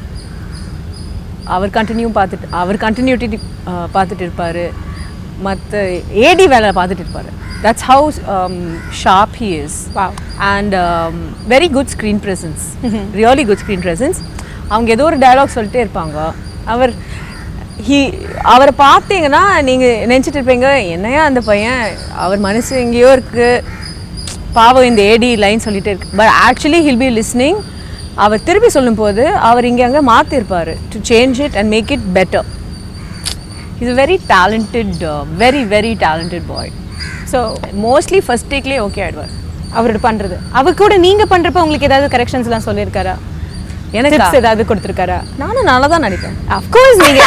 அவர் continuity பார்த்துட்டு இருப்பாரு, மற்ற ஏடி வேலை பார்த்துட்டு இருப்பாரு. That's how sharp he is. Wow. And very good screen presence. Really good screen presence. அவங்க ஏதோ ஒரு டயலாக் சொல்லிட்டே இருப்பாங்க. அவரை பார்த்தீங்கன்னா நீங்கள் நினச்சிட்டு இருப்பீங்க என்னையா அந்த பையன் அவர் மனசு எங்கேயோ இருக்குது பாவம் இந்த ஏடி லைன் சொல்லிகிட்டே இருக்கு. But actually he'll be listening. அவர் திருப்பி சொல்லும்போது அவர் இங்கே அங்கே மாற்றிருப்பார் to change it and make it better. Is a very talented very talented boy. So mostly first டேக்லேயே ஓகே ஆகிடுவார் அவரோட பண்ணுறது. அவர் கூட நீங்கள் பண்ணுறப்ப உங்களுக்கு ஏதாவது கரெக்ஷன்ஸ்லாம் சொல்லியிருக்காரா? எனக்கு ஏதாவது கொடுத்திருக்காரா? நானும் நல்லா தான் நடிப்பேன். of course நீங்க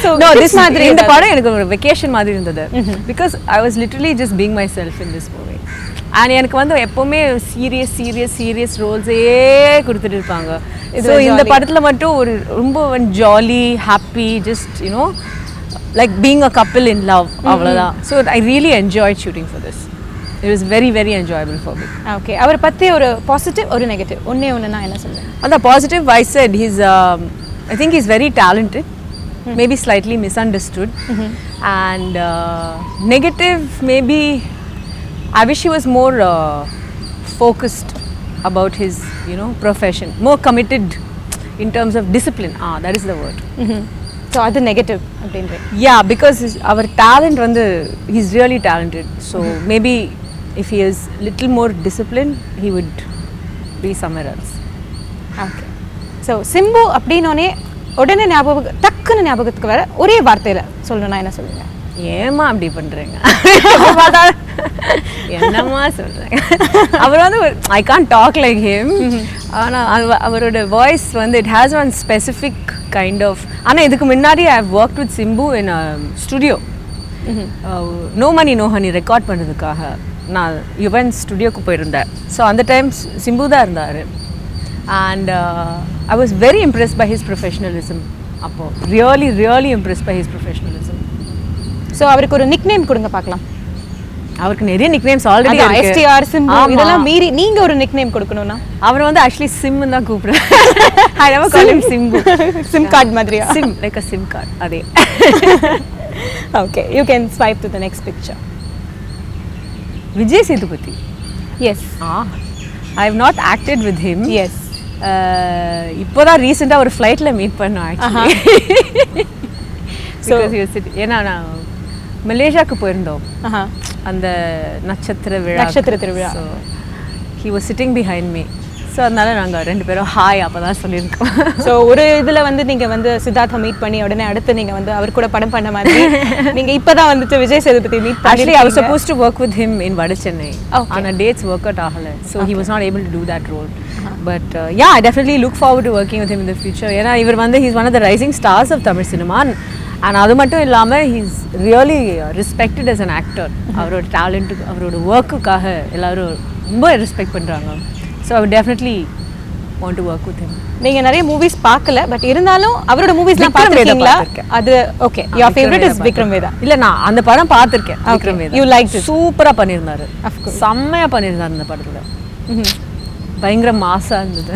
so no this மாதிரி இந்த படம் எனக்கு ஒரு வெக்கேஷன் மாதிரி இருந்தது. because I was literally just being myself in this movie. and எனக்கு வந்து எப்பவுமே சீரியஸ் ரோல்ஸே கொடுத்துட்டு இருப்பாங்க. so இந்த படத்துல மட்டும் ஒரு ரொம்ப jolly happy just you know like being a couple in love அவ்வளவுதான். so I really enjoyed shooting for this. It was very enjoyable for me. Okay. அவர் பத்தி ஒரு பாசிட்டிவ் ஒரு நெகட்டிவ் ஒண்ணே ஒண்ணுனா என்ன சொல்லுங்க? அந்த positive I said he's I think he's very talented, maybe slightly misunderstood. And negative, maybe I wish he was more focused about his, you know, profession, more committed in terms of discipline. That is the word. So அது negative அப்படின்றேன். Yeah, because our talent வந்து he's really talented. So maybe if he is little more disciplined, he would be somewhere else. Okay. So Simbu அப்படின்னோடனே உடனே டக்குன்னு ஞாபகத்துக்கு வர ஒரே வார்த்தையில் சொல்லணும்னா என்ன சொல்லுங்க? ஏமா அப்படி பண்றீங்க? என்னம்மா சொல்றேன். அவர் வந்து I can't talk like him. ஆனால் அவரோட வாய்ஸ் வந்து it has one specific kind of. ஆனால் இதுக்கு முன்னாடி I have work with Simbu in studio. No money no honey record பண்ணுறதுக்காக நான் யுவன் ஸ்டுடியோக்கு போயிருந்தேன். ஸோ அந்த டைம் சிம்பு தான் இருந்தார். And I was very impressed by his professionalism. அப்போது really impressed by his professionalism. So அவருக்கு ஒரு நிக் நேம் கொடுங்க பார்க்கலாம். அவருக்கு நிறைய நிக் நேம்ஸ் ஆல்ரெடி இருக்கு. STR சிம்பு இதெல்லாம் மீறி நீங்க ஒரு நிக் நேம் கொடுக்கணும்னா அவர் வந்து ஆக்சுவலி சிம் தான் கூப்பிடுறேன். I never call him Simbu. Sim card மாதிரியா? Sim like a sim card. அதே. Okay, you can swipe to the next picture. Vijay Sethupathi. Yes. I have not acted with him. Yes. இப்போதான் ரீசெண்டா ஒரு ஃளைட்ல மீட் பண்ணோம் actually. Because he was sitting, ஏன்னா நான் மலேசியாக்கு போயிருந்தோம். அந்த நட்சத்திர திருவிழா. So he was sitting behind me. So அதனால நாங்கள் ரெண்டு பேரும் ஹாய் அப்போ தான் சொல்லியிருக்கோம். ஸோ ஒரு இதில் வந்து நீங்கள் வந்து சித்தார்த்தா மீட் பண்ணி உடனே அடுத்து நீங்கள் வந்து அவர் கூட படம் பண்ண மாதிரி நீங்கள் இப்போ தான் வந்துட்டு விஜய் சேதுபதி மீட் பண்ணி. Actually, I was supposed to work with him in Vadachennai. ஆனால் dates work out ஆகலை. So he was not able to do that role. But yeah, I definitely look forward to working with him in the future. ஏன்னா இவர் வந்து he's one of the rising stars of Tamil cinema. And அது மட்டும் இல்லாமல் he's really respected as an actor. அவரோட டேலண்ட்டுக்கு அவரோட ஒர்க்குக்காக எல்லாரும் ரொம்ப ரெஸ்பெக்ட் பண்ணுறாங்க. So I would definitely want to work with him. நீங்க நிறைய மூவிஸ் பார்க்கல, பட் இருந்தாலும் அவரோட மூவிஸ்லாம் பார்த்திருக்கீங்களா? அது okay. Your favorite is Vikram Vedha. இல்ல நான் அந்த படம் பார்த்திருக்கேன். Vikram Vedha. You liked it? சூப்பரா பண்ணிருந்தாரு. Of course. செம்மையா பண்ணிருந்தாரு அந்த படத்துல. பயங்கர மாஸா இருந்தது.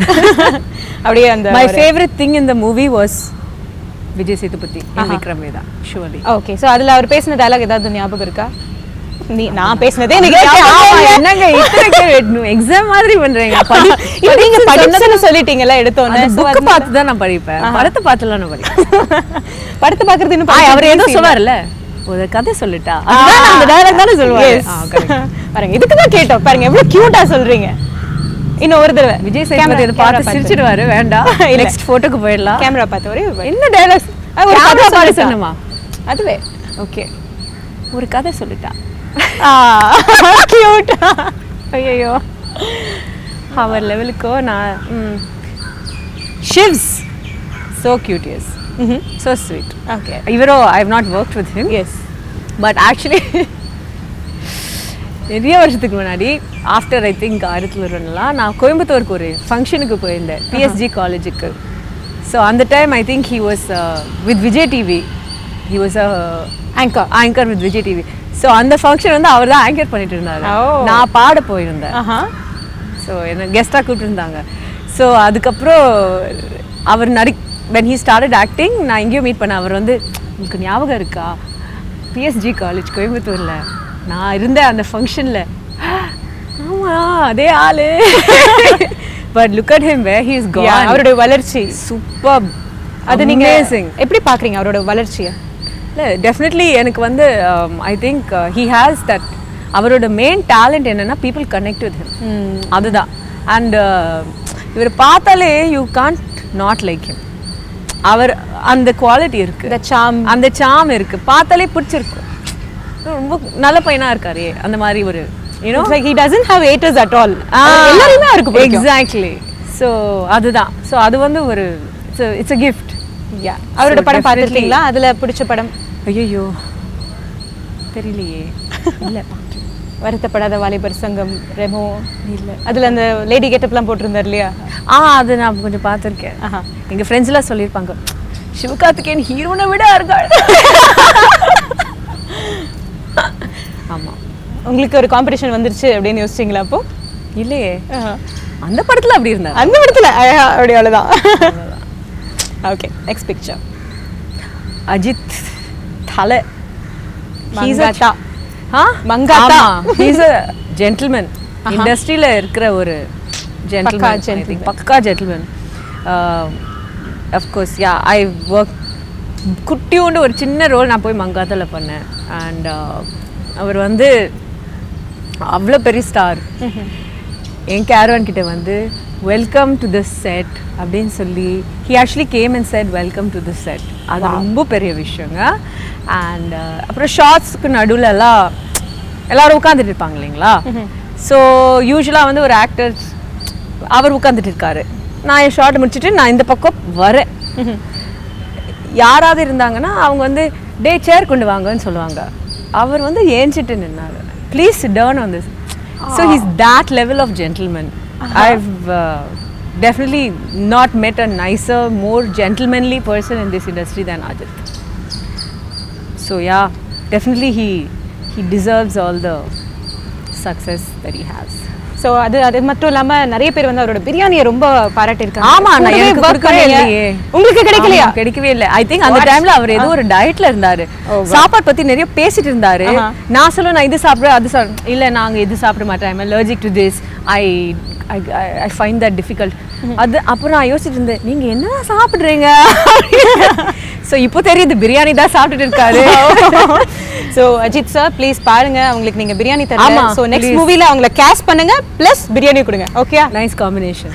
அப்படியே அந்த My favorite thing in the movie was Vijay Sethupathi in Vikram Vedha. Surely. Okay. So அதுல அவர் பேசின டயலாக் ஏதாவது ஞாபகம் இருக்கா? நான் பேசினதே என்னங்க இத்தனை கேள்வி எக்ஸாம் மாதிரி பண்றீங்க. நீங்க படிச்சேன்னு சொல்லிட்டீங்கல்ல எடுத்தோன்னே. புக் பார்த்து தான் நான் படிப்பேன். படத்தை பார்த்துலாம் நான் படிப்பேன். படத்தை பார்க்கறது இன்னும் அவர் ஏதோ சொல்வார்ல, ஒரு கதை சொல்லிட்டா அந்த டயலாக் தானே சொல்லுவாரு. பாருங்க இதுக்கு தான் கேட்டோம். பாருங்க எவ்வளவு கியூட்டா சொல்றீங்க. இன்னும் ஒரு தடவை விஜய் சேதுபதி இதை பார்த்து சிரிச்சிடுவாரு. வேண்டாம், நெக்ஸ்ட் போட்டோக்கு போயிடலாம். கேமரா பார்த்து ஒரே என்ன டயலாக் கேமரா பார்த்து சொன்னமா? அதுவே ஓகே, ஒரு கதை சொல்லிட்டா. கியூட். ஐயோ அவர் லெவலுக்கோ நான் ஷிவ்ஸ் so cute. Yes. So sweet. Okay. Even though I have not worked with him. Yes. But actually நிறைய வருஷத்துக்கு முன்னாடி ஆஃப்டர் ஐ திங்க் ஆயிரத்துலலாம் நான் கோயம்புத்தூருக்கு ஒரு ஃபங்க்ஷனுக்கு போயிருந்தேன், PSG காலேஜுக்கு. ஸோ அந்த time I think he was with Vijay TV. He was anchor with Vijay TV. So அந்த ஃபங்க்ஷன் வந்து அவர் தான் ஆங்கர் பண்ணிட்டு இருந்தாரு. நான் பாட போயிருந்தேன். ஸோ என்ன கெஸ்டாக கூப்பிட்டுருந்தாங்க. ஸோ அதுக்கப்புறம் அவர் when he started acting நான் எங்கேயும் மீட் பண்ணேன். அவர் வந்து உங்களுக்கு ஞாபகம் இருக்கா PSG காலேஜ் கோயம்புத்தூரில் நான் இருந்தேன் அந்த ஃபங்க்ஷனில். ஆமாம் அதே ஆளு. But look at him where he is gone. அவரோட வளர்ச்சி சூப்பர். அது நீங்க எப்படி பார்க்குறீங்க அவரோட வளர்ச்சியை? இல்லை டெஃபினெட்லி எனக்கு வந்து I think he has that. அவரோட மெயின் டேலண்ட் என்னென்னா பீப்புள் கனெக்ட் வித் ஹிம். அதுதான். அண்ட் இவர் பார்த்தாலே you can't not like him. அவர் அந்த குவாலிட்டி இருக்கு, அந்த சாம் இருக்கு, பார்த்தாலே பிடிச்சிருக்கு. ரொம்ப நல்ல பையனா இருக்காரு. அந்த மாதிரி ஒரு you know like he doesn't have haters at all. எல்லாரும் அவருக்கு பிடிக்கும். Exactly. So அதுதான். So அது வந்து ஒரு it's a gift. Yeah. அவரோட படம் பார்த்திருக்கீங்களா? அதுல பிடிச்ச படம்? ஐயோ தெரியலையே. இல்ல வருத்தப்படாத வாலிபர் சங்கம், ரெமோ. இல்ல அதுல அந்த லேடி கெட்டப்லாம் போட்டிருந்தார் இல்லையா? அது நான் கொஞ்சம் பார்த்துருக்கேன். எங்க ஃப்ரெண்ட்ஸ் எல்லாம் சொல்லியிருப்பாங்க சிவகார்த்திகேயன் ஹீரோனை விட இருக்காள். ஆமா. உங்களுக்கு ஒரு காம்படிஷன் வந்துருச்சு அப்படின்னு யோசிச்சிங்களா அப்போ? இல்லையே, அந்த படத்துல அப்படி இருந்தா. அந்த படத்துல அப்படி அவ்வளவுதான். Okay next picture. அஜித் தலை. Mankatha. Mankatha. He's a gentleman. இண்டஸ்ட்ரியில இருக்கிற ஒரு gentleman. பக்கா gentleman. Of course, yeah, I work குட்டியோண்டு ஒரு சின்ன ரோல் நான் போய் மங்காத்தால பண்ணேன். அண்ட் அவர் வந்து அவ்வளோ பெரிய ஸ்டார். என் கேரவான் கிட்ட வந்து வெல்கம் டு திஸ் செட் அப்படின்னு சொல்லி he actually came and said welcome to this set. அது ரொம்ப பெரிய விஷயங்க. அண்ட் அப்புறம் ஷார்ட்ஸ்க்கு நடுவில் எல்லாரும் உட்காந்துட்டு இருப்பாங்க இல்லைங்களா. ஸோ யூஸ்வலாக வந்து ஒரு ஆக்டர்ஸ் அவர் உட்காந்துட்டு இருக்காரு, நான் என் ஷார்ட் முடிச்சுட்டு நான் இந்த பக்கம் வரேன். யாராவது இருந்தாங்கன்னா அவங்க வந்து டே சேர் கொண்டு வாங்கன்னு சொல்லுவாங்க. அவர் வந்து ஏஞ்சிட்டு நின்னாரு, please sit down on this. So he's that level of gentleman. I've definitely not met a nicer, more gentlemanly person in this industry than Ajit. So yeah, definitely he deserves all the success that he has. So அது மட்டும் இல்லாம நிறைய பேர் வந்து அவரோட பிரியாணியை ரொம்ப பாராட்டியிருக்காங்க. ஆமா, நான் எனக்கு கொடுக்கவே இல்லையே. உங்களுக்கு கிடைக்கலையா? கிடைக்கவே இல்லை. ஐ திங்க் அந்த டைம்ல அவர் ஏதோ ஒரு டயட்ல இருந்தாரு, சாப்பாடு பத்தி நிறைய பேசிட்டு இருந்தாரு. நான் சொல்ல நான் இது சாப்பிடுறேன் அது சாப்பிடுறேன், இல்ல நாங்க இது சாப்பிட மாட்டேன், I am allergic to this, I find that difficult. அது அப்புறம் நான் யோசிச்சுட்டு இருந்தேன், நீங்க என்ன சாப்பிடுறீங்க? ஸோ இப்போ தெரியுது பிரியாணி தான் சாப்பிட்டுட்டு இருக்காரு. ஸோ அஜித் சார் ப்ளீஸ் பாருங்க, அவங்களுக்கு நீங்க பிரியாணி தரீங்க. ஸோ நெக்ஸ்ட் மூவில அவங்கள கேஷ் பண்ணுங்க ப்ளஸ் பிரியாணி கொடுங்க. Okay, nice combination.